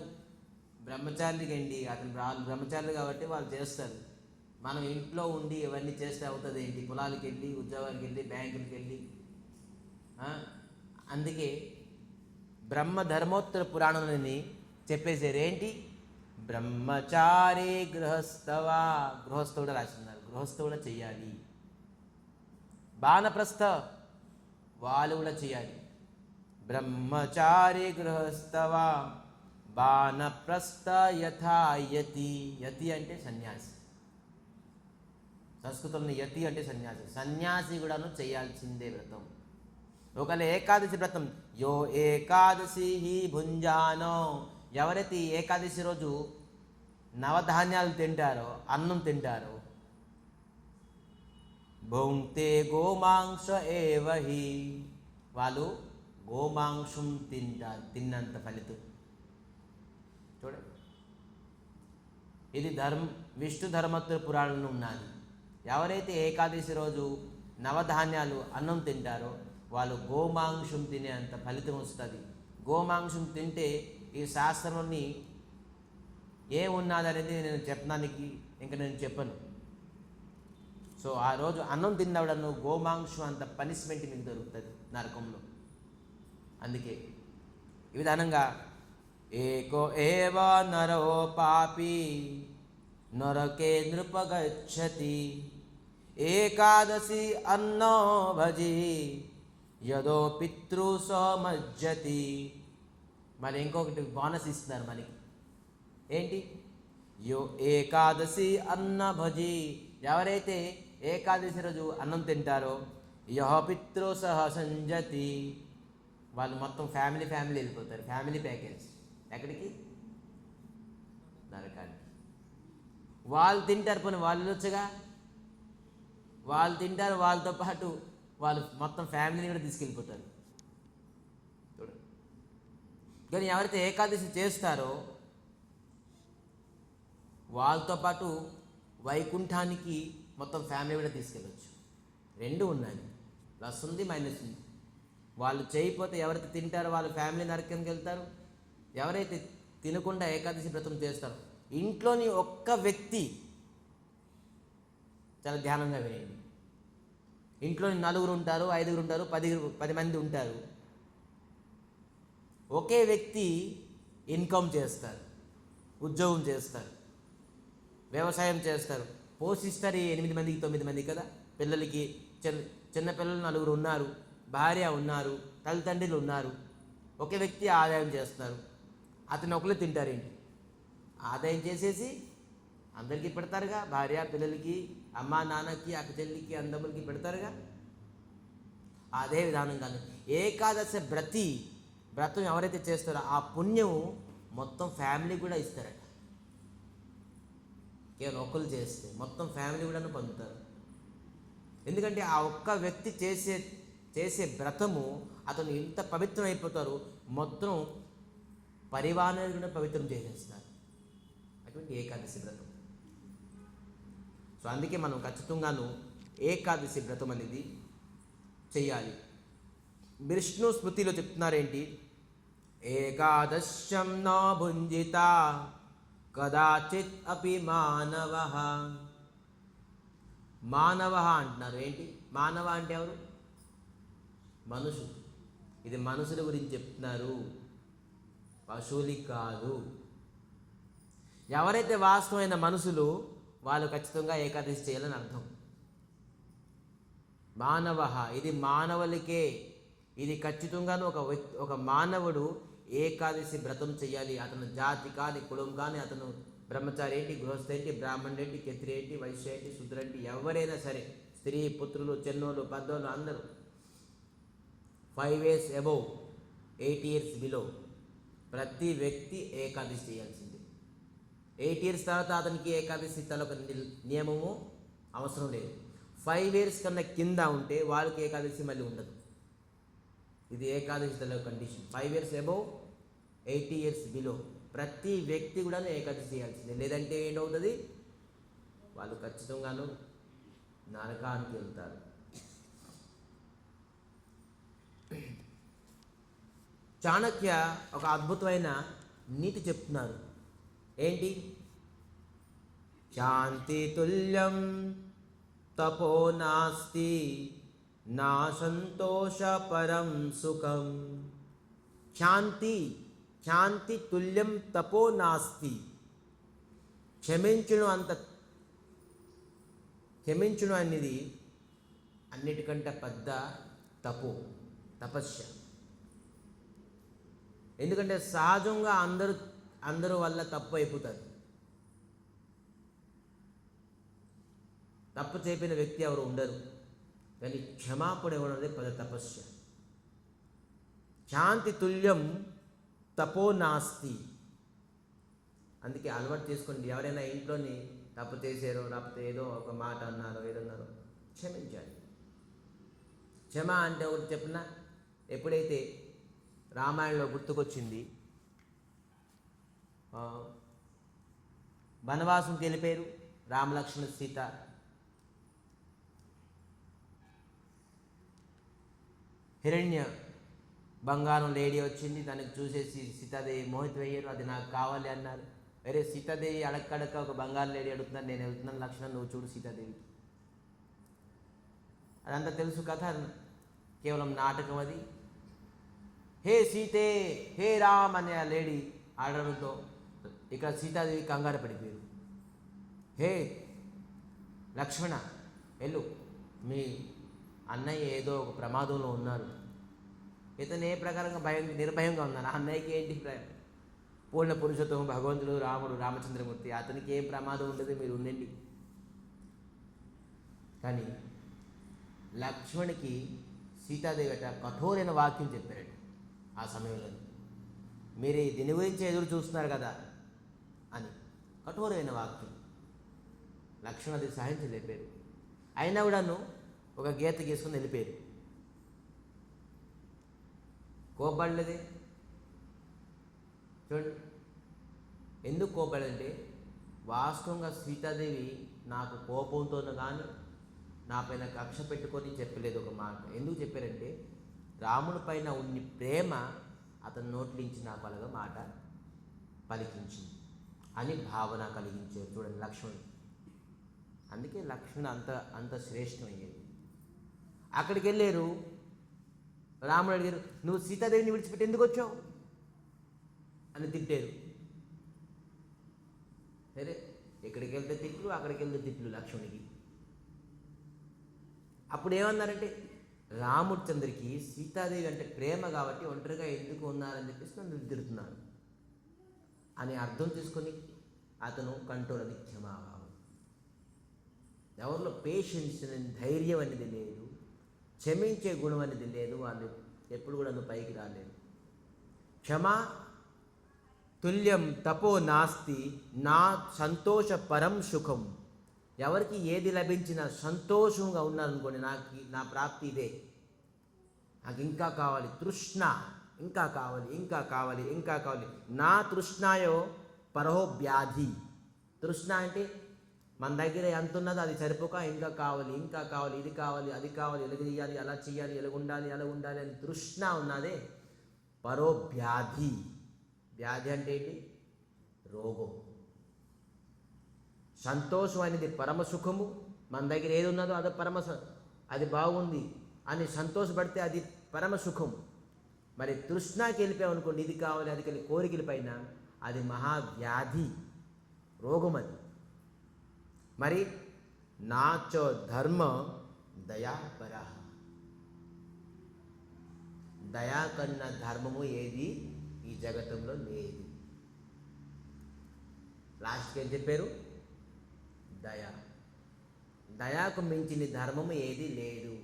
బ్రహ్మచారులకి అండి. అతను బ్రహ్మచారులు కాబట్టి వాళ్ళు చేస్తారు. మనం ఇంట్లో ఉండి ఇవన్నీ చేస్తే అవుతుంది ఏంటి? పొలాలకు వెళ్ళి, ఉద్యోగానికి వెళ్ళి, బ్యాంకులకు వెళ్ళి. అందుకే బ్రహ్మ ధర్మోత్తర పురాణాలని చెప్పేసారు ఏంటి? బ్రహ్మచారి గృహస్థవా, గృహస్థుడు రాస్తున్నారు, గృహస్థుడు చెయ్యాలి. బాణప్రస్థ వాళ్ళు కూడా చేయాలి. బ్రహ్మచారి గృహస్థవా బాణప్రస్థ యథా యతి. యతి అంటే సన్యాసి, సంస్కృతంలో యతి అంటే సన్యాసి. సన్యాసి కూడాను చేయాల్సిందే వ్రతం. ఒకవేళ ఏకాదశి వ్రతం, యో ఏకాదశి హి భుంజానో, ఎవరైతే ఏకాదశి రోజు నవధాన్యాలు తింటారో, అన్నం తింటారో, భుంక్తే గోమాంస ఏవ హి, వాళ్ళు గోమాంసం తిన్నంత ఫలితం. చూడండి, ఇది విష్ణు ధర్మోత్తర పురాణంలో ఉన్నది. ఎవరైతే ఏకాదశి రోజు నవధాన్యాలు అన్నం తింటారో వాళ్ళు గోమాంసం తినే అంత ఫలితం వస్తుంది. గోమాంసం తింటే ఈ శాస్త్రంలోని ఏమున్నది అనేది నేను చెప్పడానికి ఇంకా నేను చెప్పను. సో ఆ రోజు అన్నం తిన్నవాడను గోమాంసం అంత పనిష్మెంట్ మీకు దొరుకుతుంది నరకంలో. అందుకే ఈ విధానంగా ఏకో ఏవ నరో పాపి నరకే నృపగచ్చతి ఏకాదశి అన్నో భజి యదో పితృ సోమజ్జతి. మరి ఇంకొకటి బోనస్ ఇస్తున్నారు మనకి. ఏంటి? యో ఏకాదశి అన్న భజి, ఎవరైతే ఏకాదశి రోజు అన్నం తింటారో, యహ పితృ సహ సంజతి, వాళ్ళు మొత్తం ఫ్యామిలీ వెళ్ళిపోతారు. ఫ్యామిలీ ప్యాకేజ్ ఎక్కడికి? నరకానికి. వాళ్ళు తింటారు, పోనీ వాళ్ళు వచ్చగా వాళ్ళు తింటారు, వాళ్ళతో పాటు వాళ్ళు మొత్తం ఫ్యామిలీని కూడా తీసుకెళ్ళిపోతారు. చూడండి, కానీ ఎవరైతే ఏకాదశి చేస్తారో వాళ్ళతో పాటు వైకుంఠానికి మొత్తం ఫ్యామిలీ కూడా తీసుకెళ్ళవచ్చు. రెండు ఉన్నాయి, ప్లస్ ఉంది, మైనస్ ఉంది. వాళ్ళు చేయకపోతే ఎవరైతే తింటారో వాళ్ళు ఫ్యామిలీ నరకానికి వెళ్తారు. ఎవరైతే తినకుండా ఏకాదశి వ్రతం చేస్తారో, ఇంట్లోని ఒక్క వ్యక్తి, చాలా ధ్యానంగా వినండి, ఇంట్లోని 4 ఉంటారు, 5 ఉంటారు, 10 మంది ఉంటారు. ఒకే వ్యక్తి ఇన్కమ్ చేస్తారు, ఉద్యోగం చేస్తారు, వ్యవసాయం చేస్తారు, పోషిస్తారు. 8 మందికి 9 మంది కదా పిల్లలకి. చిన్న పిల్లలు 4 ఉన్నారు, భార్య ఉన్నారు, తల్లిదండ్రులు ఉన్నారు. ఒకే వ్యక్తి ఆదాయం చేస్తున్నారు. అతను ఒకరు తింటారేంటి? ఆదాయం చేసేసి అందరికీ పెడతారుగా, భార్య పిల్లలకి, అమ్మ నాన్నకి, అక్క చెల్లికి, అందములకి పెడతారుగా. అదే విధానంగా ఏకాదశి వ్రతం ఎవరైతే చేస్తారో ఆ పుణ్యం మొత్తం ఫ్యామిలీ కూడా ఇస్తారట. కేవలం ఒకరు చేస్తే మొత్తం ఫ్యామిలీ కూడా పొందుతారు. ఎందుకంటే ఆ ఒక్క వ్యక్తి చేసే వ్రతము అతను ఎంత పవిత్రం అయిపోతారు, మొత్తం పరివారాన్ని కూడా పవిత్రం చేసేస్తారు. అటువంటి ఏకాదశి వ్రతం. సో అందుకే మనం ఖచ్చితంగాను ఏకాదశి వ్రతం అనేది చెయ్యాలి. విష్ణు స్మృతిలో చెప్తున్నారేంటి? ఏకాదశ్యం న భుంజిత కదాచిత్ అపి మానవః. మానవః అంటున్నారు. ఏంటి మానవ అంటే? ఎవరు? మనుషులు. ఇది మనుషుల గురించి చెప్తున్నారు, పశువులకి కాదు. ఎవరైతే వాస్తవమైన మనుషులు వాళ్ళు ఖచ్చితంగా ఏకాదశి చేయాలని అర్థం. మానవ, ఇది మానవులకే. ఇది ఖచ్చితంగాను ఒక మానవుడు ఏకాదశి వ్రతం చేయాలి. అతను జాతి కానీ కులం కానీ, అతను బ్రహ్మచారి ఏంటి, గృహస్థ ఏంటి, బ్రాహ్మణుడు ఏంటి, క్షత్రియ ఏంటి, వైశ్య ఏంటి, శూద్ర ఏంటి, ఎవరైనా సరే, స్త్రీ పుత్రులు, చిన్నోళ్ళు, పెద్దోళ్ళు అందరూ 5 years అబౌవ్ 8 years బిలో ప్రతి వ్యక్తి ఏకాదశి చేయాల్సిందే. 8 years తర్వాత అతనికి ఏకాదశి తలొక నియమము అవసరం లేదు. 5 years కన్నా కింద ఉంటే వాళ్ళకి ఏకాదశి మళ్ళీ ఉండదు. ఇది ఏకాదశి తల condition. 5 years above 80 years below ప్రతి వ్యక్తి కూడా ఏకాదశి చేయాల్సిందే. లేదంటే ఏంటవుతుంది, వాళ్ళు ఖచ్చితంగాను నరకానికి వెళ్తారు. చాణక్య ఒక అద్భుతమైన నీతి చెప్తున్నారు. ఏంటి? శాంతి తుల్యం తపో నాస్తి నా సంతోష పరం సుఖం. శాంతి తుల్యం తపో నాస్తి. క్షమించును అనేది అన్నిటికంటే పెద్ద తపస్య. ఎందుకంటే సహజంగా అందరూ వల్ల తప్పు అయిపోతుంది. తప్పు చేపిన వ్యక్తి ఎవరు ఉండరు. కానీ క్షమాపణ ఇవ్వడం అనేది పెద్ద తపస్య. శాంతి తుల్యం తపో నాస్తి. అందుకే అలవాటు చేసుకోండి. ఎవరైనా ఇంట్లోని తప్పు చేసారో, లేకపోతే ఏదో ఒక మాట అన్నారో, ఏదన్నారో క్షమించాలి. క్షమ అంటే ఒకటి చెప్పిన, ఎప్పుడైతే రామాయణంలో గుర్తుకొచ్చింది, వనవాసంకి వెళ్ళిపోయారు రామలక్ష్మణ సీత. హిరణ్య బంగారం లేడీ వచ్చింది, దానికి చూసేసి సీతాదేవి మోహితమయ్యారు. అది నాకు కావాలి అన్నారు. వేరే సీతాదేవి అడక్కడక్క ఒక బంగారు లేడీ అడుగుతున్నాను, నేను వెళ్తున్నాను లక్ష్మణ్, నువ్వు చూడు సీతాదేవికి. అదంతా తెలుసు కథ, కేవలం నాటకం అది. హే సీతే, హే రామ్ అనే ఆ లేడీ ఆడడంతో ఇక్కడ సీతాదేవి కంగారు పడిపోయారు. హే లక్ష్మణ వెళ్ళు, మీ అన్నయ్య ఏదో ఒక ప్రమాదంలో ఉన్నారు. ఇతను ఏ ప్రకారంగా నిర్భయంగా ఉన్నారు. అన్నయ్యకి ఏంటి పూర్ణ పురుషోత్తమ భగవంతుడు రాముడు రామచంద్రమూర్తి, అతనికి ఏం ప్రమాదం ఉండదు, మీరు ఉండండి. కానీ లక్ష్మణ్కి సీతాదేవి అట కఠోరైన వాక్యం చెప్పారట ఆ సమయంలో. మీరు దీని గురించి ఎదురు చూస్తున్నారు కదా అని కఠోరమైన వాక్యం. లక్ష్మణ్ అది సహించలేపారు. అయినా కూడాను ఒక గీత గీసుకుని వెళ్ళిపోయారు. కోపడలేదే. చూడండి ఎందుకు కోపడంటే, వాస్తవంగా సీతాదేవి నాకు కోపంతో కానీ నా పైన కక్ష పెట్టుకొని చెప్పలేదు ఒక మాట. ఎందుకు చెప్పారంటే, రాముడి పైన ఉన్ని ప్రేమ అతని నోట్లించి నాకు అలాగా మాట పలికించింది అని భావన కలిగించారు. చూడండి లక్ష్మణుడు. అందుకే లక్ష్మణుడు అంత శ్రేష్టమయ్యేది. అక్కడికి వెళ్ళారు. రాముడు అడిగారు, నువ్వు సీతాదేవిని విడిచిపెట్టి ఎందుకు వచ్చావు అని తిట్టారు. సరే, ఎక్కడికి వెళ్తే తిట్లు, అక్కడికి వెళ్తే తిట్లు లక్ష్మణుడికి. అప్పుడు ఏమన్నారంటే, రామచంద్రుడికి సీతాదేవి అంటే ప్రేమ కాబట్టి ఒంటరిగా ఎందుకు ఉన్నారని చెప్పేసి నన్ను తిడుతున్నాను అని అర్థం చేసుకొని అతను కంట్రోల్, అది క్షమాభావం. ఎవరిలో పేషెన్స్ అనేది, ధైర్యం అనేది లేదు, క్షమించే గుణం అనేది లేదు, వాళ్ళు ఎప్పుడు కూడా నువ్వు పైకి రాలేదు. క్షమా తుల్యం తపో నాస్తి నా సంతోష పరం సుఖం. ఎవరికి ఏది లభించినా సంతోషంగా ఉన్నారనుకోండి, నా ప్రాప్తి ఇదే, నాకు ఇంకా కావాలి, తృష్ణ, ఇంకా కావాలి, ఇంకా కావాలి, ఇంకా కావాలి. నా తృష్ణాయో పరహో వ్యాధి. తృష్ణ అంటే మన దగ్గర ఎంత ఉన్నదో అది సరిపోక ఇంకా కావాలి, ఇంకా కావాలి, ఇది కావాలి, అది కావాలి, ఎలాగ చేయాలి, అలా చేయాలి, ఎలా ఉండాలి, అలా ఉండాలి అని తృష్ణ ఉన్నదే పరో వ్యాధి. వ్యాధి అంటే ఏంటి? రోగం. సంతోషం అనేది పరమ సుఖము. మన దగ్గర ఏది ఉన్నదో అది అది బాగుంది అని సంతోషపడితే అది పరమ సుఖం. మరి తృష్ణకి వెళ్ళిపోయామనుకోండి, ఇది కావాలి, అది కలిగి కోరికల పైన, అది మహావ్యాధి, రోగం అది. మరి నాచో ధర్మ దయాపర. దయా కన్నా ధర్మము ఏది ఈ జగత్తులో లేదు. లాస్ట్కి ఏం చెప్పారు? దయ. దయాకు మించిన ధర్మము ఏది లేదు.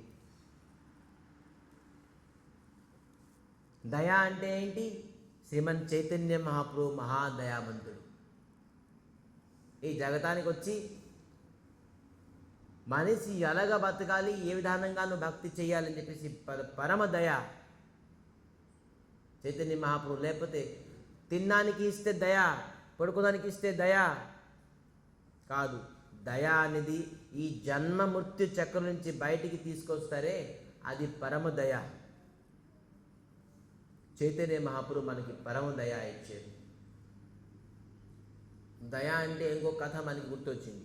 దయ అంటే ఏంటి? శ్రీమన్ చైతన్య మహాప్రభు మహాదయావంతుడు ఈ జగతానికి వచ్చి మనిషి ఎలాగ బతకాలి, ఏ విధానంగా నువ్వు భక్తి చేయాలని చెప్పేసి పరమ దయ చైతన్య మహాప్రభు. లేకపోతే తినడానికి ఇస్తే దయ, పడుకోడానికి ఇస్తే దయ కాదు. దయ అనేది ఈ జన్మ మృత్యు చక్రం నుంచి బయటికి తీసుకొస్తారే, అది పరమ దయ. చైతన్య మహాప్రభు మనకి పరమ దయ ఇచ్చారు. దయ అంటే ఇంకో కథ మనకి గుర్తొచ్చింది.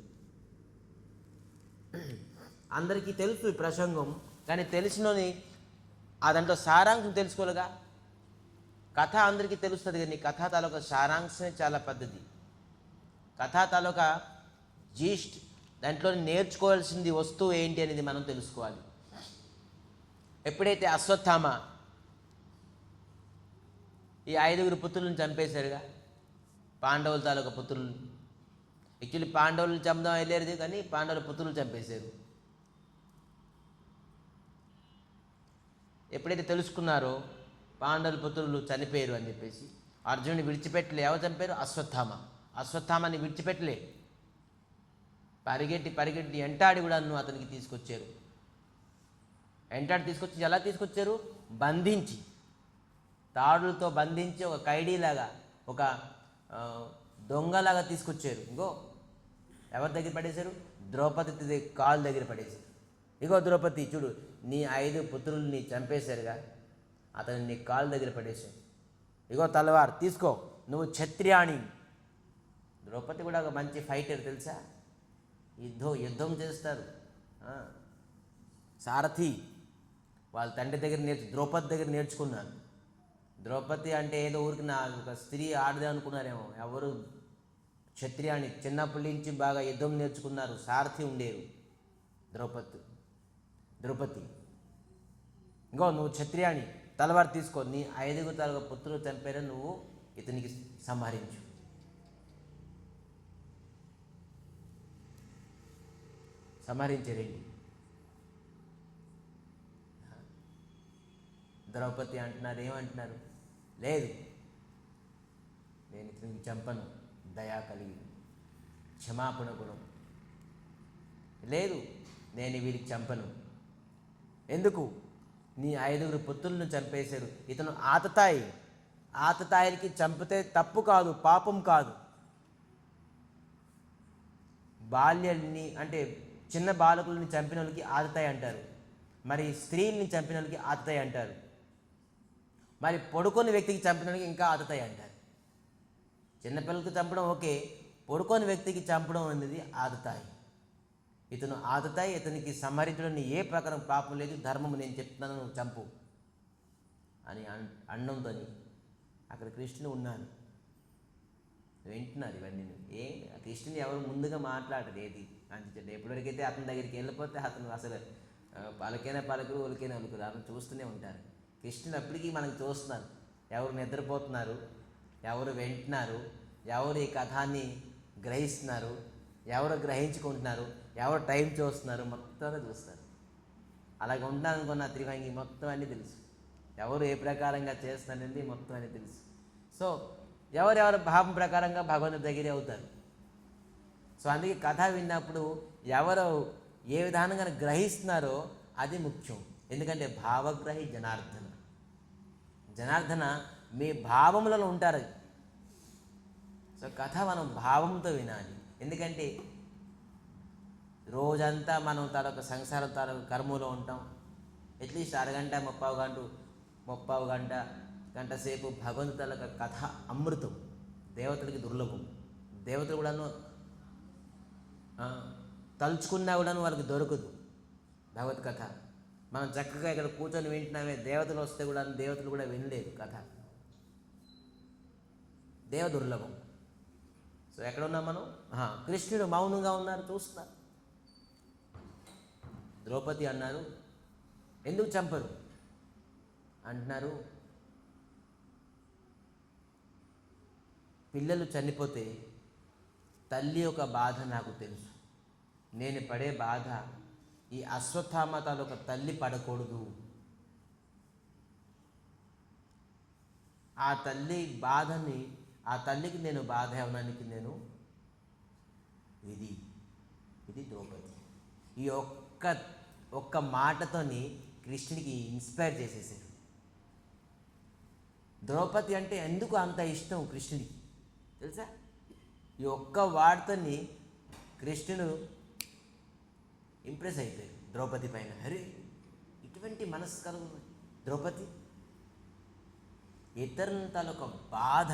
అందరికీ తెలుసు ఈ ప్రసంగం, కానీ తెలిసినోని అదంట్లో సారాంశం తెలుసుకోలేగా. కథ అందరికీ తెలుస్తుంది, కానీ కథ తాలూకా సారాంశమే చాలా పెద్దది. కథ తాలూకా జీస్ట్, దాంట్లో నేర్చుకోవాల్సింది వస్తువు ఏంటి అనేది మనం తెలుసుకోవాలి. ఎప్పుడైతే అశ్వత్థామ ఈ 5 పుత్రులను చంపేశారుగా, పాండవుల తాలూకా పుత్రులను. యాక్చువల్లీ పాండవులను చంపడం వెళ్ళేది, కానీ పాండవుల పుత్రులు చంపేశారు. ఎప్పుడైతే తెలుసుకున్నారో పాండవుల పుత్రులు చనిపోయారు అని చెప్పేసి, అర్జునుడిని విడిచిపెట్టలే. ఎవరు చంపారు? అశ్వత్థామాని విడిచిపెట్టలే. పరిగెట్టి ఎంటాడి కూడా అతనికి తీసుకొచ్చారు. ఎంటాడి తీసుకొచ్చి ఎలా తీసుకొచ్చారు? బంధించి, తాడులతో బంధించి ఒక ఖైడీలాగా, ఒక దొంగలాగా తీసుకొచ్చారు. ఇంకో ఎవరి దగ్గర పడేశారు? ద్రౌపది కాళ్ళ దగ్గర పడేశారు. ఇగో ద్రౌపది చూడు, నీ 5 పుత్రుల్ని చంపేశారుగా, అతను నీ కాళ్ళ దగ్గర పడేశాడు. ఇగో తలవారు తీసుకో, నువ్వు క్షత్రియాణి. ద్రౌపది కూడా ఒక మంచి ఫైటర్ తెలుసా, యుద్ధం చేస్తారు. సారథి వాళ్ళ తండ్రి దగ్గర ద్రౌపది దగ్గర నేర్చుకున్నాను. ద్రౌపది అంటే ఏదో ఊరికి ఒక స్త్రీ ఆడదే అనుకున్నారేమో. ఎవరు? క్షత్రియాణి. చిన్నప్పటి నుంచి బాగా యుద్ధం నేర్చుకున్నారు. సారథి ఉండేరు ద్రౌపది. ఇంకో నువ్వు క్షత్రియాణి, తలవారు తీసుకో, నీ 5 తలగా పుత్రులు చంపారని నువ్వు ఇతనికి సంహరించు. సంహరించారండి. ద్రౌపది అంటున్నారు, ఏమంటున్నారు? లేదు, నేను ఇతనికి చంపను, దయా కలిగి, క్షమాపణ గుణం. లేదు, నేను వీరికి చంపను. ఎందుకు? నీ 5 పుత్రులను చంపేశారు. ఇతను ఆతతాయికి చంపితే తప్పు కాదు, పాపం కాదు. బాల్యాన్ని అంటే చిన్న బాలకుల్ని చంపిన వాళ్ళకి ఆతతాయి అంటారు. మరి స్త్రీల్ని చంపిన వాళ్ళకి ఆతతాయి అంటారు. మరి పడుకోని వ్యక్తికి చంపిన వాళ్ళకి ఇంకా ఆతతాయి అంటారు. చిన్నపిల్లలకి చంపడం ఓకే, పడుకోని వ్యక్తికి చంపడం అనేది ఆతతాయి. ఇతను ఆతతాయి, ఇతనికి సంహరించడం ఏ ప్రకారం పాపం లేదు, ధర్మం నేను చెప్తున్నాను, నువ్వు చంపు అని అండంతో అక్కడ కృష్ణుడు ఉన్నాను. వింటున్నారు ఇవన్నీ. కృష్ణుని ఎవరు ముందుగా మాట్లాడరు ఏది అని. ఎప్పటివరకైతే అతని దగ్గరికి వెళ్ళిపోతే అతను అసలు పలకైనా పలకరు, ఒలికైనా ఒలుకరు, అతను చూస్తూనే ఉంటారు. కృష్ణుడు అప్పటికీ మనకు చూస్తున్నారు. ఎవరు నిద్రపోతున్నారు, ఎవరు వింటున్నారు, ఎవరు ఈ కథాన్ని గ్రహిస్తున్నారు, ఎవరు గ్రహించుకుంటున్నారు, ఎవరు టైం చూస్తున్నారు, మొత్తం చూస్తారు. అలాగే ఉండాలనుకున్న త్రిభంగి మొత్తం అన్నీ తెలుసు. ఎవరు ఏ ప్రకారంగా చేస్తున్నారనేది మొత్తం అన్నీ తెలుసు. సో ఎవరెవరి భావం ప్రకారంగా భగవంతుడి దగ్గరే అవుతారు. సో అందుకే కథ విన్నప్పుడు ఎవరు ఏ విధానంగా గ్రహిస్తున్నారో అది ముఖ్యం. ఎందుకంటే భావగ్రహి జనార్దన మీ భావములలో ఉంటారు. సో కథ మనం భావంతో వినాలి. ఎందుకంటే రోజంతా మనం తాలూకు సంసారం తాలూకు కర్మలో ఉంటాం. అట్లీస్ట్ అరగంట 30 గంట సేపు భగవంతు తాలూకు కథ అమృతం, దేవతలకి దుర్లభం. దేవతలు కూడాను తలుచుకున్నా కూడాను వాళ్ళకి దొరకదు భగవత్ కథ. మనం చక్కగా ఇక్కడ కూర్చొని వింటున్నామే, దేవతలు వస్తే కూడా దేవతలు కూడా వినలేదు కథ. దేవ దుర్లభం. సో ఎక్కడ ఉన్నాం మనం? కృష్ణుడు మౌనంగా ఉన్నారు, చూస్తున్నారు. ద్రౌపది అన్నారు, ఎందుకు చంపరు అంటున్నారు. పిల్లలు చనిపోతే తల్లి యొక్క బాధ నాకు తెలుసు. నేను పడే బాధ ఈ అశ్వత్థామ తాలూకా తల్లి పడకూడదు. ఆ తల్లి బాధని, ఆ తల్లికి నేను బాధ అవడానికి నేను ఇది ద్రౌపది. ఈ ఒక్క మాటతోని కృష్ణుడికి ఇన్స్పైర్ చేసేసారు. ద్రౌపది అంటే ఎందుకు అంత ఇష్టం కృష్ణుడికి తెలుసా? ఈ ఒక్క వార్తని కృష్ణుడు ఇంప్రెస్ అయిపోయారు ద్రౌపది పైన. అరే, ఇటువంటి మనసు కలుగు ద్రౌపది. ఇతరుల తాలూకా బాధ,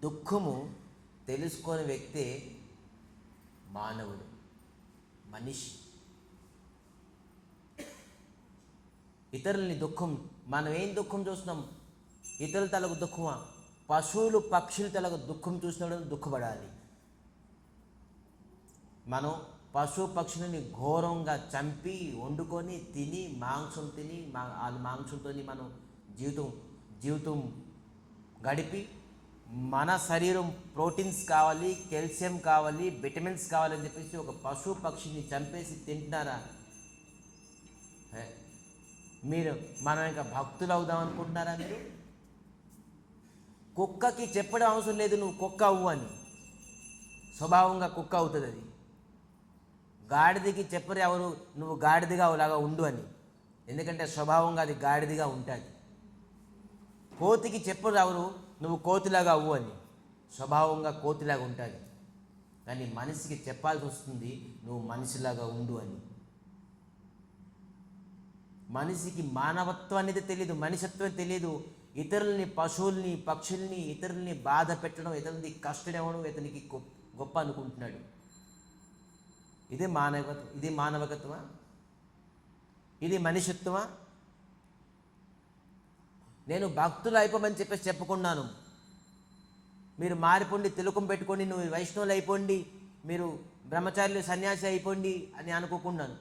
దుఃఖము తెలుసుకునే వ్యక్తే మానవుడు, మనిషి. ఇతరులని దుఃఖం, మనం ఏం దుఃఖం చూస్తున్నాం? ఇతరుల తలకు దుఃఖమా? పశువులు పక్షుల తలకు దుఃఖం చూసినప్పుడు దుఃఖపడాలి. మనం పశు పక్షులని ఘోరంగా చంపి వండుకొని తిని మాంసం తిని ఆ మాంసంతో మనం జీవితం గడిపి మన శరీరం ప్రోటీన్స్ కావాలి, కాల్షియం కావాలి, విటమిన్స్ కావాలని చెప్పేసి ఒక పశు పక్షిని చంపేసి తింటున్నారా? మనం ఇంకా భక్తులు అవుదాం అనుకుంటున్నారా మీరు? కుక్కకి చెప్పడం అవసరం లేదు నువ్వు కుక్క అవ్వు అని, స్వభావంగా కుక్క అవుతుంది అది. గాడిదకి చెప్పరు ఎవరు నువ్వు గాడిదగా అలాగా ఉండు అని, ఎందుకంటే స్వభావంగా అది గాడిదగా ఉంటుంది. కోతికి చెప్పరు ఎవరు నువ్వు కోతిలాగా అవ్వు అని, స్వభావంగా కోతిలాగా ఉంటుంది. కానీ మనిషికి చెప్పాల్సి వస్తుంది నువ్వు మనిషిలాగా ఉండు అని. మనిషికి మానవత్వం అనేది తెలియదు, మనిషత్వం తెలియదు. ఇతరుల్ని, పశువుల్ని, పక్షుల్ని, ఇతరుల్ని బాధ పెట్టడం, ఇతరులకి కష్టం ఇవ్వడం ఇతనికి గొప్ప అనుకుంటున్నాడు. ఇది మానవకత్వమా? ఇది మనిషత్వమా? నేను భక్తులు అయిపోమని చెప్పేసి చెప్పుకున్నాను. మీరు మారిపోండి, తిలకం పెట్టుకోండి, నువ్వు వైష్ణవులు అయిపోండి, మీరు బ్రహ్మచారులు సన్యాసి అయిపోండి అని అనుకోకున్నాను.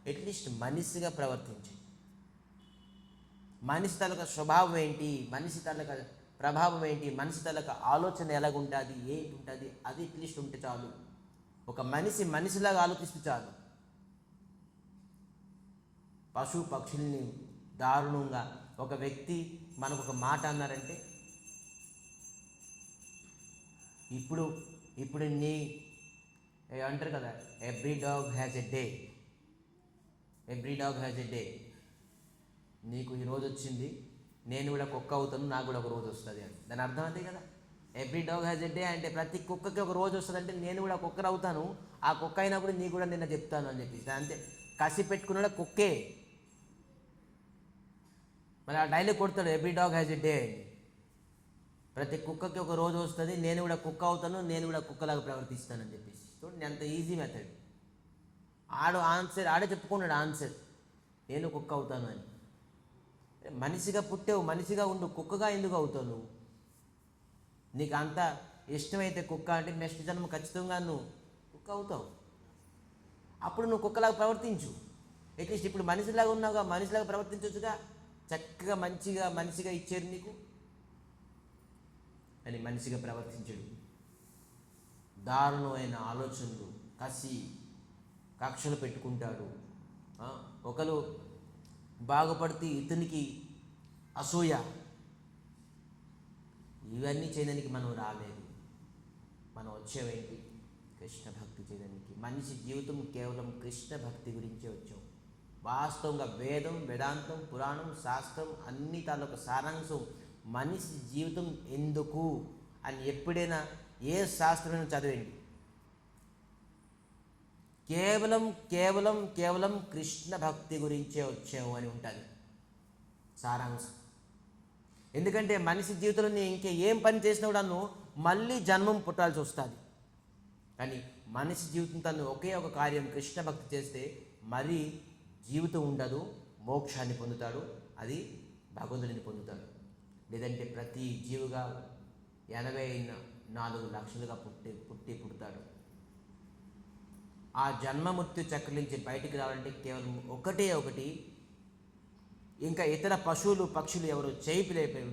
అట్లీస్ట్ మనిషిగా ప్రవర్తించి, మనిషి తలక స్వభావం ఏంటి, మనిషి తలక ప్రభావం ఏంటి, మనిషి తలక ఆలోచన ఎలాగుంటుంది, ఏంటి ఉంటుంది, అది అట్లీస్ట్ ఉంటే చాలు. ఒక మనిషిలాగా ఆలోచిస్తే చాలు. పశు పక్షుల్ని దారుణంగా ఒక వ్యక్తి మనకు ఒక మాట అన్నారంటే, ఇప్పుడు నీ అంటారు కదా, every dog has a day. నీకు ఈ రోజు వచ్చింది, నేను కూడా కుక్క అవుతాను, నాకు కూడా ఒక రోజు వస్తుంది అని. దాని అర్థం అంతే కదా. Every dog has a day అంటే ప్రతి కుక్కకి ఒక రోజు వస్తుంది. అంటే నేను కూడా కుక్కర్ అవుతాను, ఆ కుక్క అయినప్పుడు నీకు కూడా నిన్న చెప్తాను అని చెప్పేసి అంతే. కసి పెట్టుకున్నాడు కుక్కే, మరి ఆ డైలాగ్ కొడతాడు every dog has a day. ప్రతి కుక్కకి ఒక రోజు వస్తుంది, నేను కూడా కుక్క అవుతాను, నేను కూడా కుక్కలాగా ప్రవర్తిస్తాను అని చెప్పేసి. చూడండి ఎంత ఈజీ మెథడ్. ఆడే చెప్పుకున్నాడు ఆన్సర్, నేను కుక్క అవుతాను అని. మనిషిగా పుట్టావు, మనిషిగా ఉండు, కుక్కగా ఎందుకు అవుతావు నువ్వు? నీకు అంత ఇష్టమైతే కుక్క అంటే నెక్స్ట్ జన్మ ఖచ్చితంగా నువ్వు కుక్క అవుతావు. అప్పుడు నువ్వు కుక్కలాగా ప్రవర్తించు. అట్లీస్ట్ ఇప్పుడు మనిషిలాగా ఉన్నావుగా, మనిషిలాగా ప్రవర్తించవచ్చుగా. చక్కగా మనిషిగా ఇచ్చారు నీకు అని మనిషిగా ప్రవర్తించడు. దారుణమైన ఆలోచనలు, కక్షలు పెట్టుకుంటాడు. ఒకరు బాగుపడితే ఇతనికి అసూయ. ఇవన్నీ చేయడానికి మనం రాలేదు. మనం వచ్చేవేంటి? కృష్ణ భక్తి చేయడానికి. మనిషి జీవితం కేవలం కృష్ణ భక్తి గురించే వచ్చాం. వాస్తవంగా వేదాంతం, పురాణం, శాస్త్రం అన్ని తాలూకు సారాంశం మనిషి జీవితం ఎందుకు అని ఎప్పుడైనా ఏ శాస్త్రమైనా చదివండి. కేవలం కృష్ణ భక్తి గురించే వచ్చాము అని ఉంటుంది సారాంశం. ఎందుకంటే మనిషి జీవితంలో ఇంకే ఏం పని చేసినా కూడా మళ్ళీ జన్మం పుట్టాల్సి వస్తుంది. కానీ మనిషి జీవితం తను ఒకే ఒక కార్యం కృష్ణ భక్తి చేస్తే మరీ జీవితం ఉండదు, మోక్షాన్ని పొందుతాడు, అది భగవంతుడిని పొందుతాడు. లేదంటే ప్రతి జీవిగా 84 లక్షలుగా పుడతాడు. ఆ జన్మమృత్యు చక్రం నుంచి బయటికి రావాలంటే కేవలం ఒకటి, ఇంకా ఇతర పశువులు పక్షులు ఎవరు చేయిలేకపోయి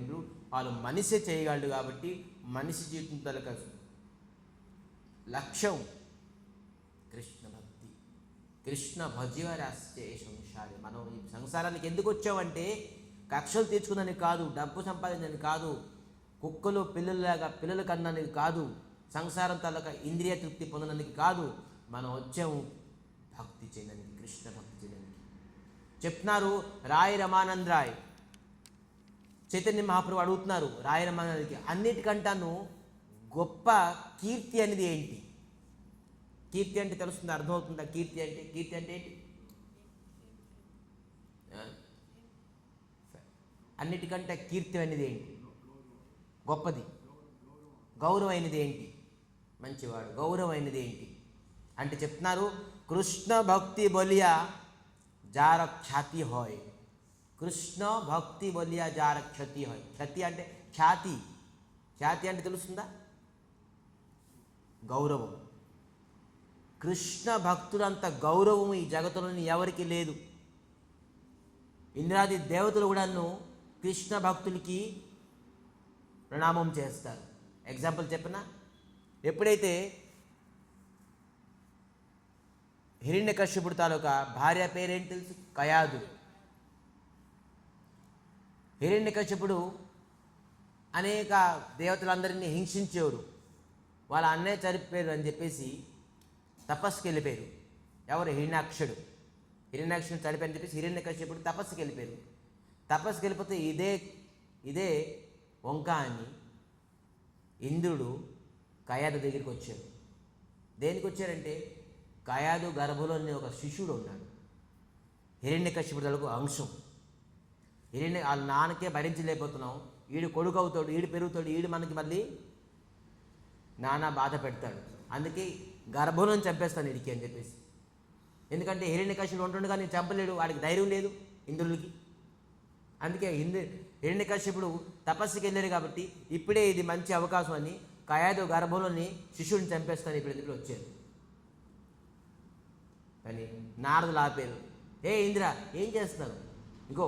వాళ్ళు మనిషే చేయగలడు. కాబట్టి మనిషి జీవితం తలక లక్ష్యం కృష్ణ భక్తి. కృష్ణ భజివరాస్తే సంసారి. మనం ఈ సంసారానికి ఎందుకు వచ్చామంటే కక్షలు తీర్చుకుందని కాదు, డబ్బు సంపాదించని కాదు, కుక్కలు పిల్లలలాగా పిల్లల కన్నానికి కాదు, సంసారం తలక ఇంద్రియ తృప్తి పొందడానికి కాదు. మనం వచ్చాము భక్తి చేయడానికి, కృష్ణ భక్తి చేయడానికి. చెప్తున్నారు రాయ్ రమానంద్ రాయ్, చైతన్య మహాప్రభు అడుగుతున్నారు రాయ్ రమానంద్కి, అన్నిటికంటాను గొప్ప కీర్తి అనేది ఏంటి? కీర్తి అంటే తెలుస్తుంది, అర్థమవుతుందా? కీర్తి అంటే ఏంటి? అన్నిటికంటే కీర్తి అనేది ఏంటి? గొప్పది. గౌరవం అయినది ఏంటి? మంచివాడు. గౌరవం అయినది ఏంటి అంటే చెప్తున్నారు కృష్ణ భక్తి బోలియా జార ఖ్యాతి హాయ్. కృష్ణ భక్తి బోలియా జార క్షతి హాయ్. క్షతి అంటే ఖ్యాతి. ఖ్యాతి అంటే తెలుస్తుందా? గౌరవం. కృష్ణ భక్తులంత గౌరవం ఈ జగత్తులోని ఎవరికి లేదు. ఇంద్రాది దేవతలు కూడాను కృష్ణ భక్తులకి ప్రణామం చేస్తారు. ఎగ్జాంపుల్ చెప్పనా? ఎప్పుడైతే హిరణ్యకశ్యపుడు తాలూకా భార్య పేరేంటి తెలుసు? కయాదు. హిరణ్యకశ్యపుడు అనేక దేవతలందరినీ హింసించేవాడు. వాళ్ళ అన్నయ్య చనిపోయారు అని చెప్పేసి తపస్సుకి వెళ్ళిపోయారు. ఎవరు? హిరణ్యాక్షుడు. హిరణ్యాక్షుడు చనిపోయని చెప్పేసి హిరణ్యకశ్యపుడు తపస్సుకి వెళ్ళిపోయారు. తపస్సుకి వెళ్ళిపోతే ఇదే వంక అని ఇంద్రుడు కయాదు దగ్గరికి వచ్చాడు. దేనికి వచ్చారంటే కయాదు గర్భంలోని ఒక శిశువుడు ఉన్నాడు, హిరణ్యకశ్యపుడులకు అంశం. వాళ్ళ నాన్నకే భరించలేకపోతున్నాం, ఈడు కొడుకు అవుతాడు, ఈడు పెరుగుతాడు, ఈడు మనకి మళ్ళీ నానా బాధ పెడతాడు, అందుకే గర్భంలో చంపేస్తాను ఇడికి అని చెప్పేసి. ఎందుకంటే హిరణ్యకశ్యపుడు ఉంటుండగా నేను చంపలేడు, వాడికి ధైర్యం లేదు ఇంద్రుడికి. అందుకే హిరణ్యకశ్యపుడు తపస్సుకి వెళ్ళారు కాబట్టి ఇప్పుడే ఇది మంచి అవకాశం అని కయాదు గర్భంలోని శిశువుని చంపేస్తాను ఇప్పుడు వచ్చారు. కానీ నారదులు ఆపారు. ఏ ఇంద్ర, ఏం చేస్తున్నారు? ఇంకో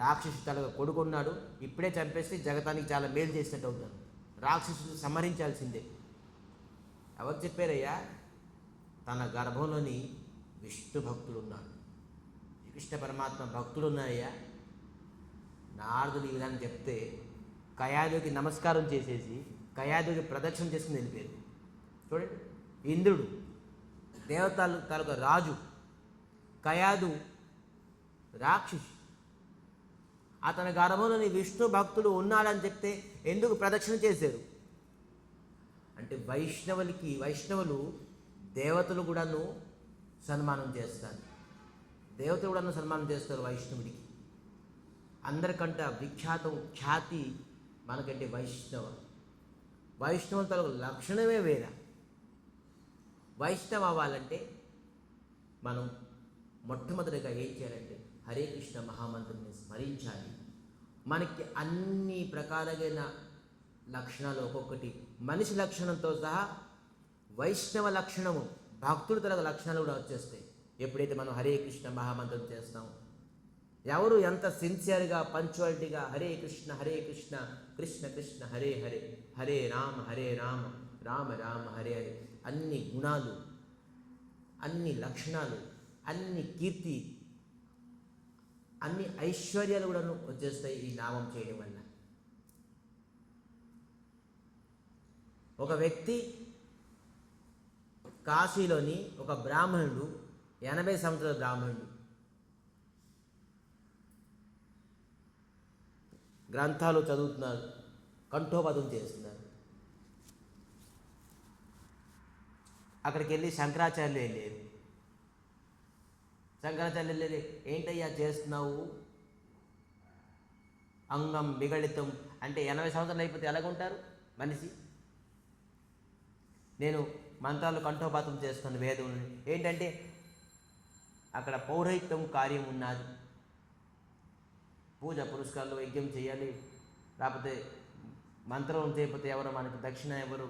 రాక్షసు తల కొడుకున్నాడు, ఇప్పుడే చంపేస్తే జగతానికి చాలా మేలు చేసినట్టు అవుతారు. రాక్షసుడు సంహరించాల్సిందే. ఎవరు చెప్పారయ్యా? తన గర్భంలోని విష్ణు భక్తుడు ఉన్నాడు, కృష్ణ పరమాత్మ భక్తుడు ఉన్నారయ్యా. నారదుడు ఈ విధానం చెప్తే కయాదుకి నమస్కారం చేసేసి కయాదుకి ప్రదక్షిణ చేసుకుని వెళ్ళిపోయారు. చూడండి, ఇంద్రుడు దేవతలు తాలూకా రాజు, కయాదు రాక్షసు. అతని గర్భంలోని విష్ణు భక్తుడు ఉన్నాడని చెప్తే ఎందుకు ప్రదక్షిణ చేశారు అంటే వైష్ణవులు దేవతలు కూడాను సన్మానం చేస్తారు. దేవతలు కూడాను సన్మానం చేస్తారు వైష్ణవుడికి. అందరికంటే విఖ్యాతం ఖ్యాతి మనకంటే వైష్ణవుల తలకు లక్షణమే వేరే. వైష్ణవ అవ్వాలంటే మనం మొట్టమొదటిగా ఏం చేయాలంటే హరే కృష్ణ మహామంత్రాన్ని స్మరించాలి. మనకి అన్ని ప్రకారమైన లక్షణాలు ఒక్కొక్కటి మనిషి లక్షణంతో సహా వైష్ణవ లక్షణము భక్తుల తరగ లక్షణాలు కూడా వచ్చేస్తాయి ఎప్పుడైతే మనం హరే కృష్ణ మహామంత్రం చేస్తామో. ఎవరు ఎంత సిన్సియర్గా పంచువాలిటీగా హరే కృష్ణ కృష్ణ కృష్ణ హరే హరే, హరే రామ రామ రామ హరే హరే, అన్ని గుణాలు, అన్ని లక్షణాలు, అన్ని కీర్తి, అన్ని ఐశ్వర్యాలు కూడా వచ్చేస్తాయి ఈ నామం చేయడం వల్ల. ఒక వ్యక్తి కాశీలోని ఒక బ్రాహ్మణుడు, 80 సంవత్సరాల బ్రాహ్మణుడు, గ్రంథాలు చదువుతున్నారు, కంఠోపదం చేస్తున్నారు. అక్కడికి వెళ్ళి శంకరాచార్యులు వెళ్ళారు. శంకరాచార్యులు వెళ్ళి, ఏంటయ్యా చేస్తున్నావు? అంగం విగళితం అంటే 80 సంవత్సరాలు అయిపోతే ఎలాగుంటారు మనిషి? నేను మంత్రాలు కంఠోపాతం చేస్తాను వేదం. ఏంటంటే అక్కడ పౌరోహిత్యం కార్యం ఉన్నది, పూజ పురస్కారాలు యజ్ఞం చేయాలి, లేకపోతే మంత్రం చేయకపోతే ఎవరు మనకి దక్షిణ ఎవరు,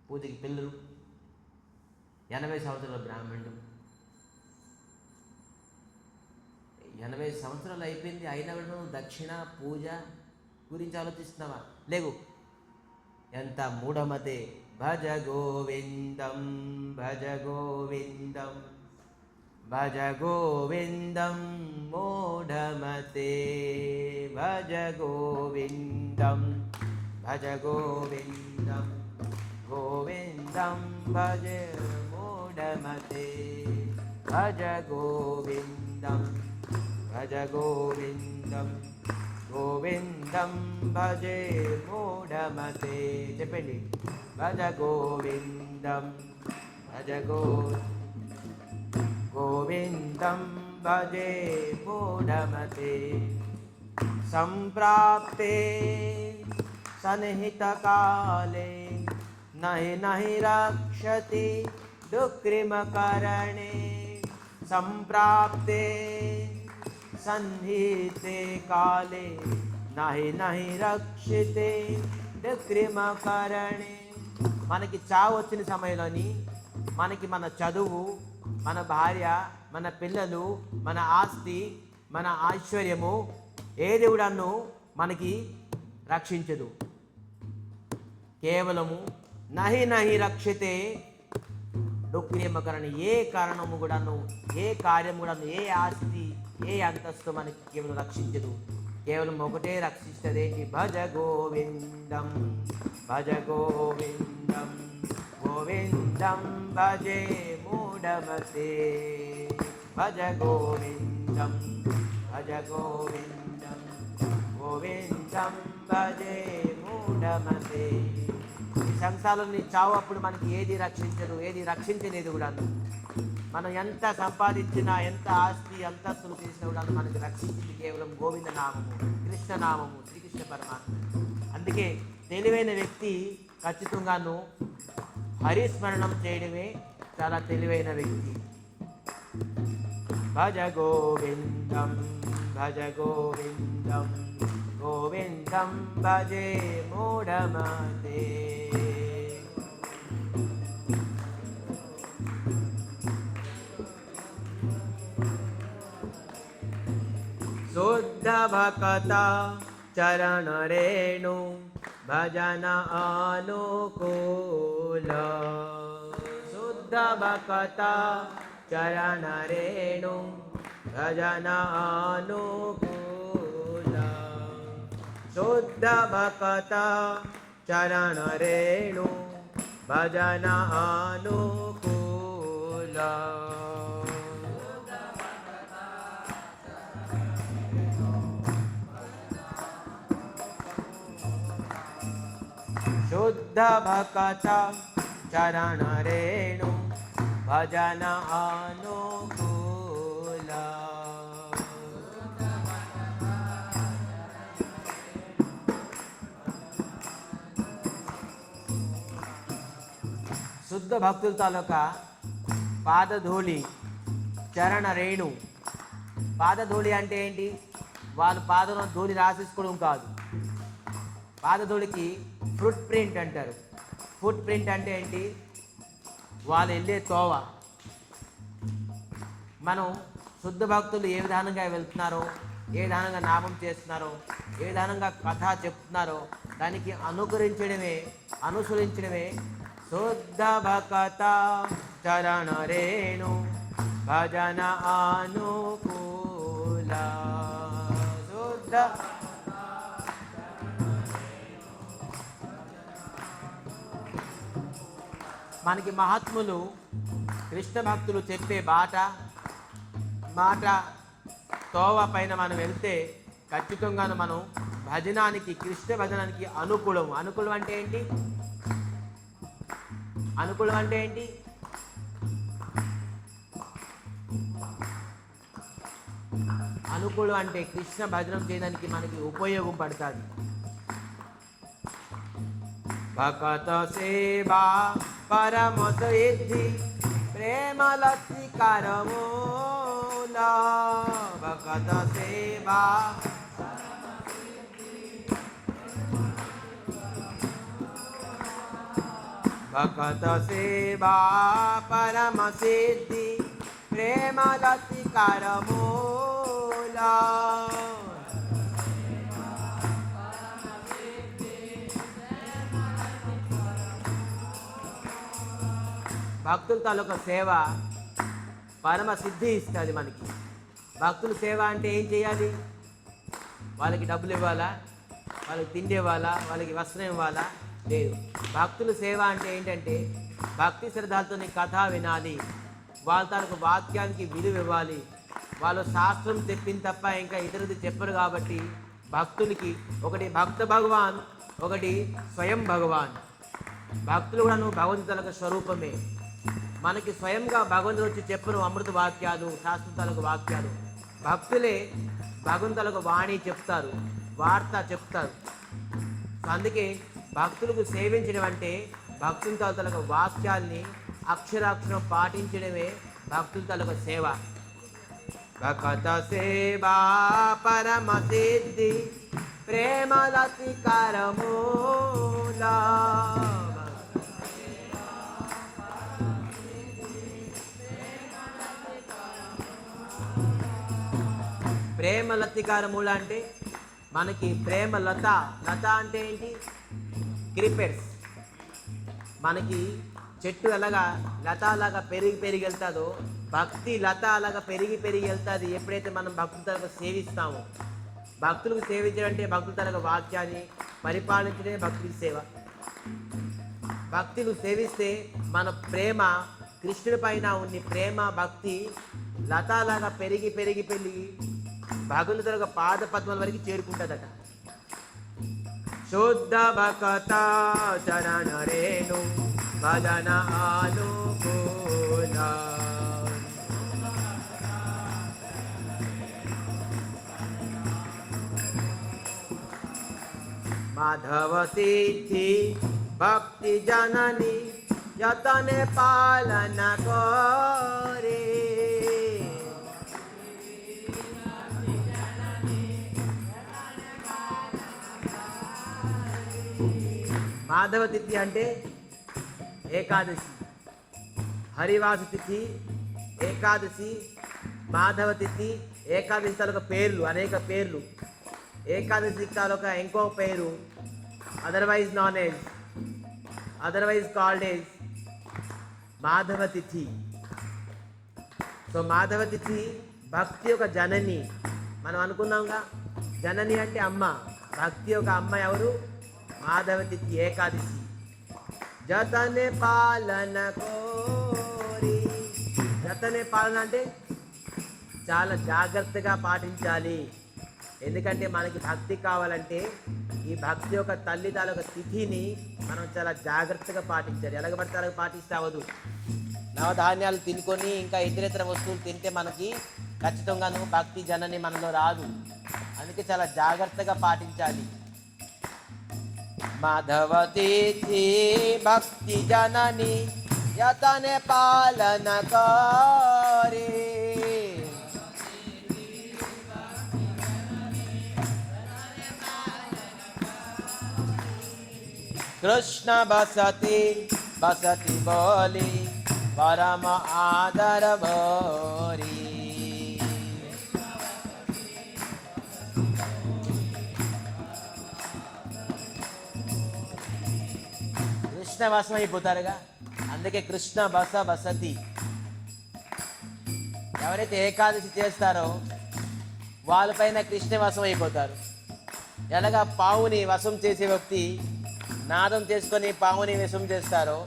పూజకి పిల్లలు. 80 సంవత్సరాల బ్రాహ్మణుడు, 80 సంవత్సరాలు అయిపోయింది, అయినా కూడా దక్షిణ పూజ గురించి ఆలోచిస్తున్నావా? లేవు. ఎంత మూఢమతే. భజ గోవిందం భజ గోవిందం భజ గోవిందం మూఢమతే. భజ గోవిందం భజ గోవిందం గోవిందం భజ మూఢమతే. భజ గోవిందం భజ గోవిందం గోవిందం భజే మూఢమతే. చెప్పండి. భజ గోవిందం భజ గోవిందం భజే మూఢమతే. సంప్రాప్తే సన్నిహితకాలే నహి నహి రక్షతి దుఃఖిమకరణే. సంప్రాప్తే సన్నిహితే కాలే నహి నహి రక్షితే దుఃఖిమకరణే. మనకి చావు వచ్చిన సమయంలోని మనకి మన చదువు, మన భార్య, మన పిల్లలు, మన ఆస్తి, మన ఐశ్వర్యము ఏది కూడాను మనకి రక్షించదు. కేవలము నహి నహి రక్షితే దుఃఖిమకరణి. ఏ కారణము కూడాను, ఏ కార్యం కూడాను, ఏ ఆస్తి, ఏ అంతస్తు మనకి కేవలం రక్షించదు. కేవలం ఒకటే రక్షిస్తుంది. ఏంటి? భజ గోవిందం భజ గోవిందం గోవిందం భజే మూఢమతే. భజ గోవిందం భజ గోవిందం గోవిందం భజే మూఢమతే. ఈ సంసారంలో చావు అప్పుడు మనకి ఏది రక్షించదు, ఏది రక్షించలేదు కూడా. మనం ఎంత సంపాదించినా, ఎంత ఆస్తి అంతస్తులు చేసినా కూడా మనకి రక్షించింది కేవలం గోవింద నామము, కృష్ణనామము, శ్రీకృష్ణ పరమాత్మ. అందుకే తెలివైన వ్యక్తి ఖచ్చితంగాను హరిస్మరణం చేయడమే చాలా తెలివైన వ్యక్తి. భజ గోవిందం భజ గోవిందం గోవిందం భజే మూఢమతే. శుద్ధ భక్త చరణ రేణు భజన అనుకూల. శుద్ధ భక్త చరణ రేణు భజన అనుకూల. శుద్ధ భక్త చరణ రేణు భజన అనుకూల. శుద్ధ భక్త చరణ రేణు భజన అనుకూల. శుద్ధ భక్తుల తాలూకా పాదధూళి చరణ రేణు. పాదధూళి అంటే ఏంటి? వాళ్ళు పాదంలో ధూళి రాసేసుకోవడం కాదు. పాదధూళికి ఫుట్ ప్రింట్ అంటారు. ఫుట్ ప్రింట్ అంటే ఏంటి? వాళ్ళు వెళ్ళే తోవ. మనం శుద్ధ భక్తులు ఏ విధానంగా వెళ్తున్నారో, ఏ విధానంగా నామం చేస్తున్నారో, ఏ విధానంగా కథ చెప్తున్నారో దానికి అనుకరించడమే, అనుసరించడమే శుద్ధ భక్త చరణ రేణు భజన అనుకూల. శుద్ధ మనకి మహాత్ములు కృష్ణ భక్తులు చెప్పే మాట తోవ పైన మనం వెళ్తే ఖచ్చితంగాను మనం భజనానికి, కృష్ణ భజనానికి అనుకూలం. అనుకూలం అంటే ఏంటి? అనుకూలం అంటే ఏంటి? అనుకూలం అంటే కృష్ణ భజనం చేయడానికి మనకి ఉపయోగం పడుతుంది. భక్త సేవా పరమ సిద్ధి ప్రేమ లక్ష్మీకరమూల. భక్త సేవా భక్త సేవా పరమ సిద్ధి ప్రేమ లక్ష్మీకరమూల. భక్తుల తాలూకా సేవ పరమ సిద్ధి ఇస్తుంది మనకి. భక్తుల సేవ అంటే ఏం చేయాలి? వాళ్ళకి డబ్బులు ఇవ్వాలా? వాళ్ళకి తిండి ఇవ్వాలా? వాళ్ళకి వస్త్రం ఇవ్వాలా? లేదు. భక్తుల సేవ అంటే ఏంటంటే భక్తి శ్రద్ధలతో కథ వినాలి, వాళ్ళ తాలూకు వాక్యానికి విలువ ఇవ్వాలి. వాళ్ళు శాస్త్రం చెప్పింది తప్ప ఇంకా ఇతరుది చెప్పరు. కాబట్టి భక్తులకి ఒకటి భక్త భగవాన్, ఒకటి స్వయం భగవాన్. భక్తులు కూడా నువ్వు భగవంతులకు స్వరూపమే. మనకి స్వయంగా భగవంతుడు వచ్చి చెప్పను అమృత వాక్యాలు, శాస్త్రాలకు వాక్యాలు. భక్తులే భగవంతులకు వాణి చెప్తారు, వార్త చెప్తారు. అందుకే భక్తులకు సేవించడం అంటే భక్తుల తాలూకు వాక్యాల్ని అక్షరాక్షరం పాటించడమే భక్తుల తాలూకు సేవ. భక్త సేవా పరమ సిద్ధి ప్రేమలతి కరమూలా. ప్రేమ లతికారముల అంటే మనకి ప్రేమ లత. లత అంటే ఏంటి? క్రీపర్స్. మనకి చెట్టు ఎలాగా లతలాగా పెరిగి వెళ్తుందో భక్తి లత అలాగా పెరిగి వెళ్తుంది ఎప్పుడైతే మనం భక్తుల తరగ సేవిస్తామో. భక్తులకు సేవించడం అంటే భక్తుల తరగ వాక్యాన్ని పరిపాలించడమే భక్తుల సేవ. భక్తులు సేవిస్తే మన ప్రేమ కృష్ణుడి పైన ఉన్న ప్రేమ భక్తి లతలాగా పెరిగి భగవంతుడి పాద పద్మాల వరకు చేరుకుంటుందట. శుద్ధ భక్త చరణ రేణు భజన అనుకూల. మాధవ సిద్ధి భక్తి జనని యతనే పాలన కోరే. మాధవ తిథి అంటే ఏకాదశి, హరివాస తిథి, ఏకాదశి, మాధవ తిథి. ఏకాదశి తాలూకా పేర్లు అనేక పేర్లు. ఏకాదశి తాలూకా ఇంకో పేరు otherwise non age, otherwise called age Madhava తిథి. సో మాధవ తిథి భక్తి యొక్క జనని. మనం అనుకున్నాంగా జనని అంటే అమ్మ. భక్తి యొక్క అమ్మ ఎవరు? మాధవ తిథి ఏకాదశి. జతనే పాలన కోరి. జతనే పాలన అంటే చాలా జాగ్రత్తగా పాటించాలి. ఎందుకంటే మనకి భక్తి కావాలంటే ఈ భక్తి యొక్క తల్లి తాలూక తిథిని మనం చాలా జాగ్రత్తగా పాటించాలి. ఎలాగ పడితే అలాగ పాటిస్తే అవ్వదు. నవధాన్యాలు తినుకొని ఇంకా ఇతరేతర వస్తువులు తింటే మనకి ఖచ్చితంగాను భక్తి జనని మనలో రాదు. అందుకే చాలా జాగ్రత్తగా పాటించాలి. మాధవ తిథి భక్తి జనని యతనే పాలన కోరి. కృష్ణ బసతి బసతి బోలి పరమ ఆదర భోరి. కృష్ణ వాసం అయిపోతారుగా, అందుకే కృష్ణ బసతి. ఎవరైతే ఏకాదశి చేస్తారో వాళ్ళపైన కృష్ణ వశం అయిపోతారు. ఎలాగా పావుని వశం చేసే వ్యక్తి నాదం చేసుకొని పావుని వశం చేస్తారో,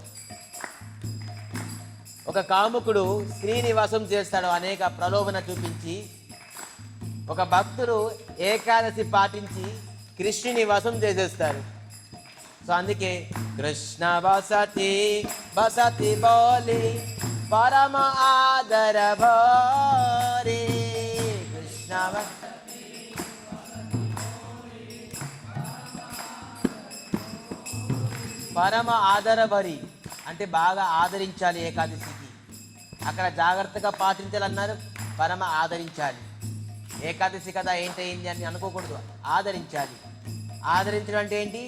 ఒక కాముకుడు స్త్రీని వశం చేస్తాడు అనేక ప్రలోభన చూపించి. ఒక భక్తుడు ఏకాదశి పాటించి కృష్ణుని వశం చేసేస్తారు. సో అందుకే కృష్ణ బసతి బసతి బోలి పరమ ఆదర భోరి. కృష్ణ పరమ ఆదర భరి అంటే బాగా ఆదరించాలి. ఏకాదశికి అక్కడ జాగ్రత్తగా పాటించాలన్నారు, పరమ ఆదరించాలి. ఏకాదశి కదా ఏంటయింది అని అనుకోకూడదు, ఆదరించాలి. ఆదరించడం అంటే ఏంటి?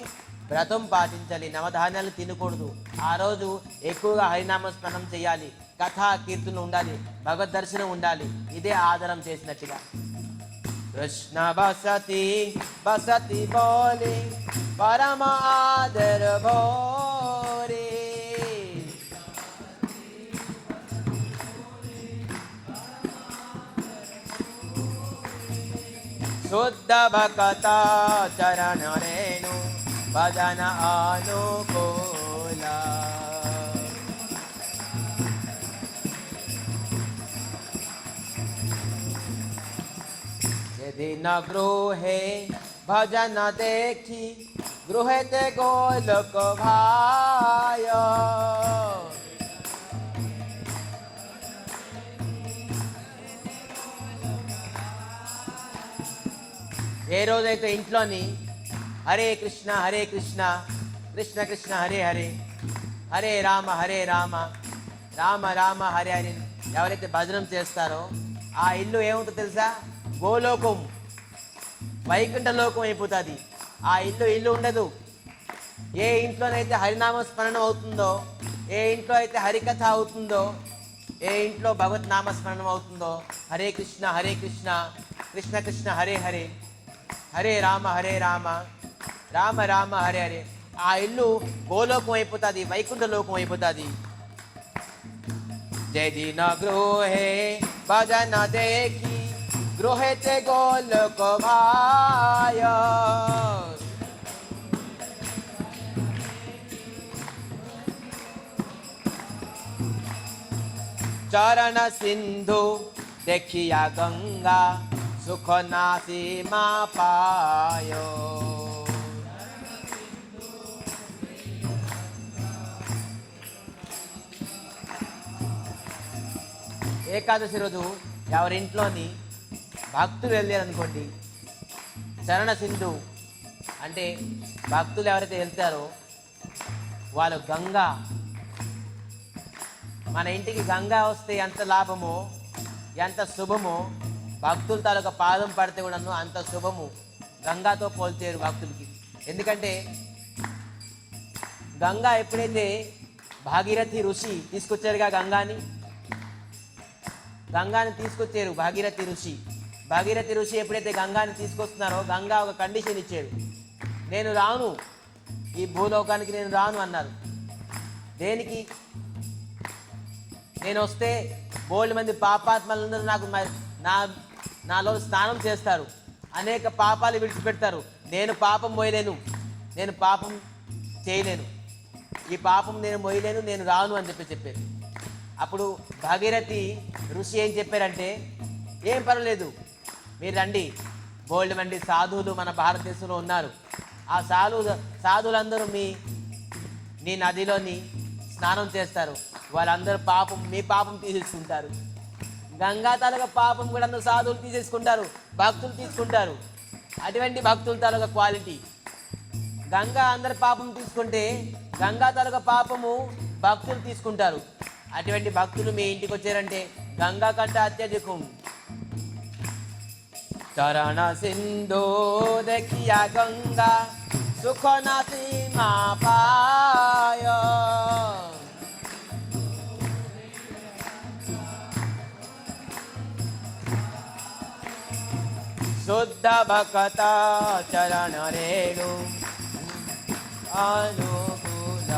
వ్రతం పాటించాలి, నవధాన్యాలు తినకూడదు. ఆ రోజు ఎక్కువగా హరినామ స్మరణం చేయాలి, కథా కీర్తనలు ఉండాలి, భగవద్ దర్శనం ఉండాలి. ఇదే ఆదరం చేసినట్టుగా. కృష్ణ బసతి బసతి బోలి పరమ ఆదర భోరి. శుద్ధ భక్త చరణ రేణు భజన అనుకూల. यदि न गृहे भजन देखी गृहे ते गोलोक भाय. ఏ రోజైతే ఇంట్లోని హరే కృష్ణ కృష్ణ కృష్ణ హరే హరే, హరే రామ రామ రామ హరే హరే ఎవరైతే భజనం చేస్తారో ఆ ఇల్లు ఏముంటుందో తెలుసా? గోలోకం, వైకుంఠ లోకం అయిపోతుంది. ఆ ఇల్లు ఉండదు. ఏ ఇంట్లోనైతే హరినామ స్మరణం అవుతుందో, ఏ ఇంట్లో అయితే హరికథ అవుతుందో, ఏ ఇంట్లో భగవత్ నామ స్మరణం అవుతుందో, హరే కృష్ణ కృష్ణ కృష్ణ హరే హరే, హరే రామ రామ రామ హరే హరే, ఆ ఇల్లు గోలోకం అయిపోతుంది, వైకుంఠ లోకం అయిపోతుంది. జయది న గృహే భజన దేఖి గృహే తే గోలోక భాయ. चरण सिंधु देखिया गंगा सुख नासी मा पायो. ఏకాదశి రోజు ఎవరింట్లోని భక్తులు వెళ్ళారనుకోండి, చరణ సింధు అంటే భక్తులు ఎవరైతే వెళ్తారో వాళ్ళు గంగా, మన ఇంటికి గంగా వస్తే ఎంత లాభమో ఎంత శుభమో, భక్తుల తాలూకా పాదం పడితే కూడాను అంత శుభము. గంగాతో పోల్చేరు భక్తులకి. ఎందుకంటే గంగా ఎప్పుడైతే భాగీరథి ఋషి తీసుకొచ్చారుగా గంగాని తీసుకొచ్చారు భాగీరథి ఋషి ఎప్పుడైతే గంగాని తీసుకొస్తున్నారో గంగా ఒక కండిషన్ ఇచ్చాడు, నేను రాను, ఈ భూలోకానికి నేను రాను అన్నారు. దేనికి? నేను వస్తే బోల్డ్ మంది పాపాత్మలందరూ నాలో స్నానం చేస్తారు, అనేక పాపాలు విడిచిపెడతారు. నేను పాపం మోయలేను, నేను పాపం చేయలేను, ఈ పాపం నేను మోయలేను, నేను రాను అని చెప్పారు. అప్పుడు భాగీరథి ఋషి ఏం చెప్పారంటే, ఏం పర్వాలేదు, మీరు రండి, బోల్డ్ మంది సాధువులు మన భారతదేశంలో ఉన్నారు, ఆ సాధువులందరూ నీ నదిలోని స్నానం చేస్తారు, వాళ్ళందరూ మీ పాపం తీసేసుకుంటారు. గంగా తాలూకా పాపం కూడా అందరూ సాధువులు తీసేసుకుంటారు, భక్తులు తీసుకుంటారు. అటువంటి భక్తుల తాలూకా క్వాలిటీ. గంగా అందరి పాపం తీసుకుంటే గంగా తాలూకా పాపము భక్తులు తీసుకుంటారు. అటువంటి భక్తులు మీ ఇంటికి వచ్చారంటే గంగా కంటే అత్యధికం. చరణ సింధు దకియా గంగా సుఖ నాసి మా పాయ. శుద్ధ భక్త చరణ రేణు అనుకూల.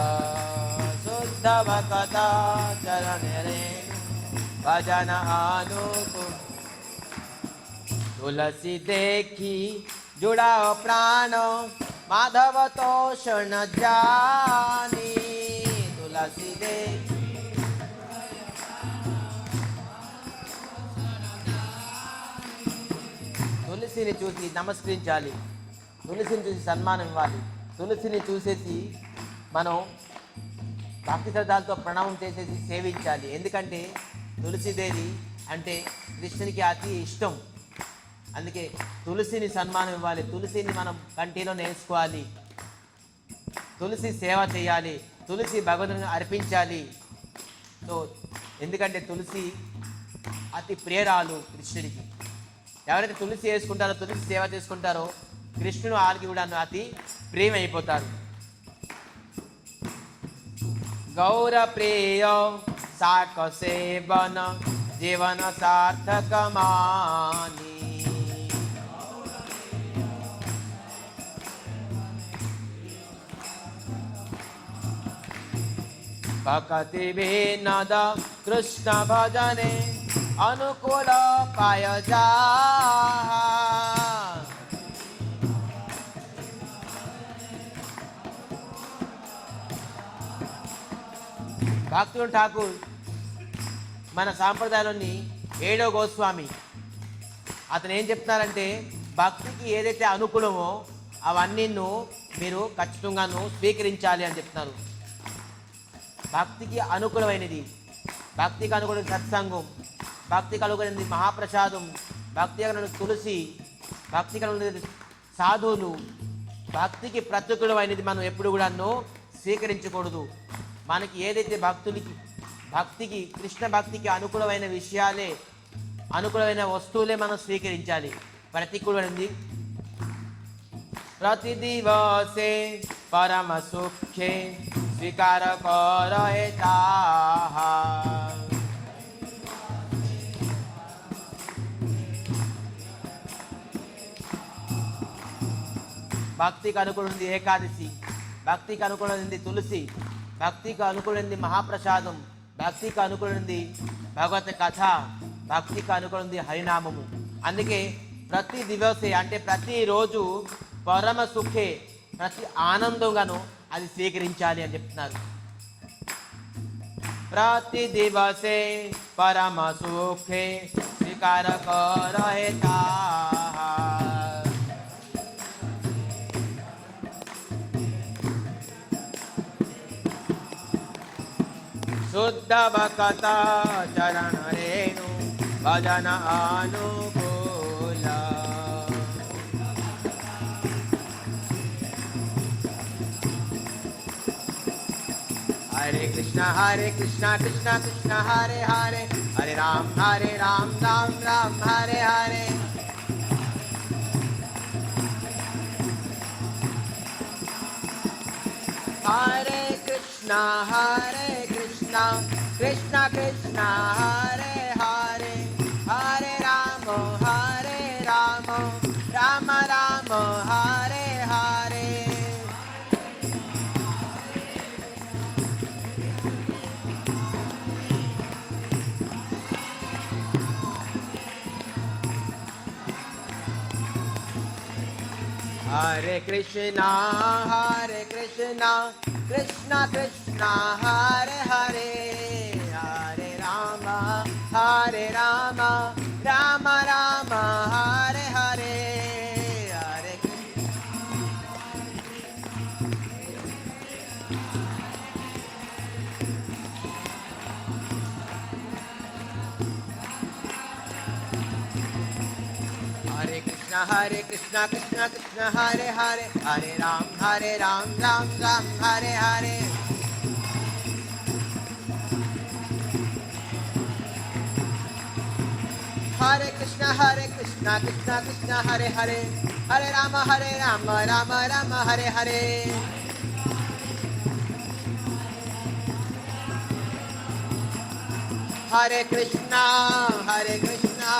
శుద్ధ భక్త చరణ రేణు భజన అనుకూల. तुलसी देखी जुड़ाओ प्राण माधव तोषण जानी. तुलसी देखी తులసిని చూసి నమస్కరించాలి, తులసిని చూసి సన్మానం ఇవ్వాలి, తులసిని చూసేసి మనం భక్తి శ్రద్ధలతో ప్రణామం చేసేసి సేవించాలి. ఎందుకంటే తులసిదేవి అంటే కృష్ణునికి అతి ఇష్టం. అందుకే తులసిని సన్మానం ఇవ్వాలి, తులసిని మనం కంటిలో నేర్చుకోవాలి, తులసి సేవ చేయాలి, తులసి భగవంతుని అర్పించాలి. సో ఎందుకంటే తులసి అతి ప్రియరాలు కృష్ణుడికి. ఎవరైతే తులసి వేసుకుంటారో, తులసి సేవ చేసుకుంటారో కృష్ణుడు వాళ్ళకి కూడా అతి ప్రేమ అయిపోతారు. గౌర ప్రియ సాక సేవన జీవన సార్థకమాని. భక్తి వినద కృష్ణ భజనే అనుకూల పాయ జా. భక్తివన్ ఠాకూర్ మన సాంప్రదాయంలోని 7వ గోస్వామి. అతను ఏం చెప్తున్నారంటే భక్తికి ఏదైతే అనుకూలమో అవన్నీ మీరు ఖచ్చితంగాను స్వీకరించాలి అని చెప్తున్నారు. భక్తికి అనుకూలమైనది, భక్తికి అనుకూలమైన సత్సంగం, భక్తికి అనుకూలమైనది మహాప్రసాదం, భక్తి అనుకూలమైన తులసి, భక్తికి అనుకూలమైన సాధువులు, భక్తికి ప్రతికూలమైనది మనం ఎప్పుడు కూడా స్వీకరించకూడదు. మనకి ఏదైతే భక్తికి కృష్ణ భక్తికి అనుకూలమైన విషయాలే, అనుకూలమైన వస్తువులే మనం స్వీకరించాలి. ప్రతికూలమైనది ప్రతి దివసే పరమ సుఖే స్వీకార కరయతా. భక్తికి అనుకూలమైనది ఏకాదశి, భక్తికి అనుకూలమైనది తులసి, భక్తికి అనుకూలమైనది మహాప్రసాదం, భక్తికి అనుకూలమైనది భగవత్ కథ, భక్తికి అనుకూలమైనది హరినామము. అందుకే ప్రతి దివసే అంటే ప్రతిరోజు పరమ సుఖే ప్రతి ఆనందంగాను అది స్వీకరించాలి అని చెప్తున్నారు. ప్రతి దివసే పరమ సుఖే స్వీకార కరయతా. శుద్ధ భక్త చరణ రేణు భజన అనుకూల. హరే కృష్ణ కృష్ణ కృష్ణ హరే హరే, హరే రామ్ రామ్ రామ్ హరే హరే. హరే కృష్ణ కృష్ణ కృష్ణ హరే హరే, హరే రామ రామ రామ హరే హరే. హరే కృష్ణ కృష్ణ కృష్ణ హరే హరే, హరే రామ రామ రామ హరే హరే. హరే हरे कृष्णा कृष्णा कृष्णा हरे हरे, हरे राम राम राम हरे हरे. हरे कृष्णा कृष्णा कृष्णा हरे हरे, हरे राम राम राम हरे हरे. हरे कृष्णा कृष्णा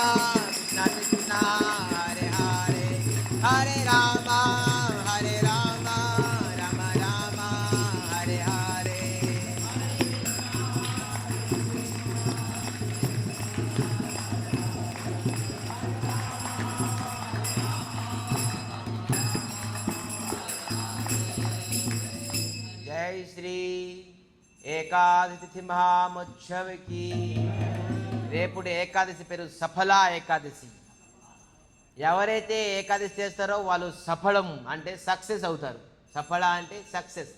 कृष्णा हरे हरे, हरे राम राम राम हरे हरे. जय श्री ఏకాదశి తిథి మహామోత్సవకి. రేపుడు ఏకాదశి పేరు సఫల ఏకాదశి. ఎవరైతే ఏకాదశి చేస్తారో వాళ్ళు సఫలం అంటే సక్సెస్ అవుతారు. సఫల అంటే సక్సెస్.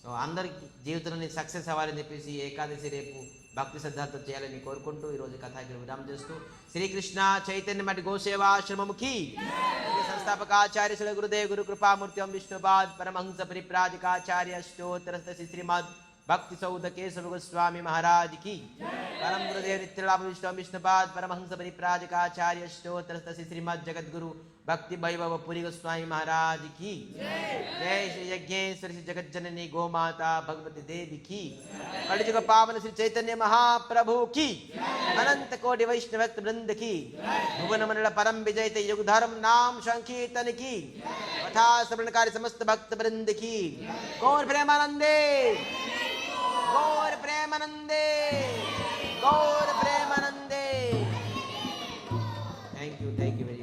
సో అందరికి జీవితంలో సక్సెస్ అవ్వాలని చెప్పేసి ఏకాదశి రేపు భక్తి శ్రద్ధతో చేయాలని కోరుకుంటూ ఈరోజు కథాకి విరామం చేస్తూ శ్రీకృష్ణ చైతన్య మఠ గోసేవాశ్రమముఖి సంస్థాపకాచార్య శ్రీ గురుదేవ్ గురు కృపామూర్తి విష్ణుపాద్ పరమహంస పరిప్రాజకాచార్య స్తోత్ర శ్రీమద్ भक्ति सौद केशव गोस्वामी महाराज की. परम गुरुदेव नित्यलाभ विष्णुपाद परमहंस परिप्राजकाचार्य स्तोत्र श्रीमद जगद्गुरु भक्ति वैभव पुरी गोस्वामी महाराज की. जय श्री यज्ञेश्वर श्री जगत जननी गो माता भगवती देवी की. कलिजुग पावन श्री चैतन्य महाप्रभु की. अनंत कोटि वैष्णव भक्त वृंद की. भुवन मंडल परम विजयते युग धर्म नाम संकीर्तन की. कथा श्रवणकारी समस्त भक्त वृंद की. गौर प्रेमानंदे, गौर प्रेमानंदे, गौर प्रेमानंदे. Thank you very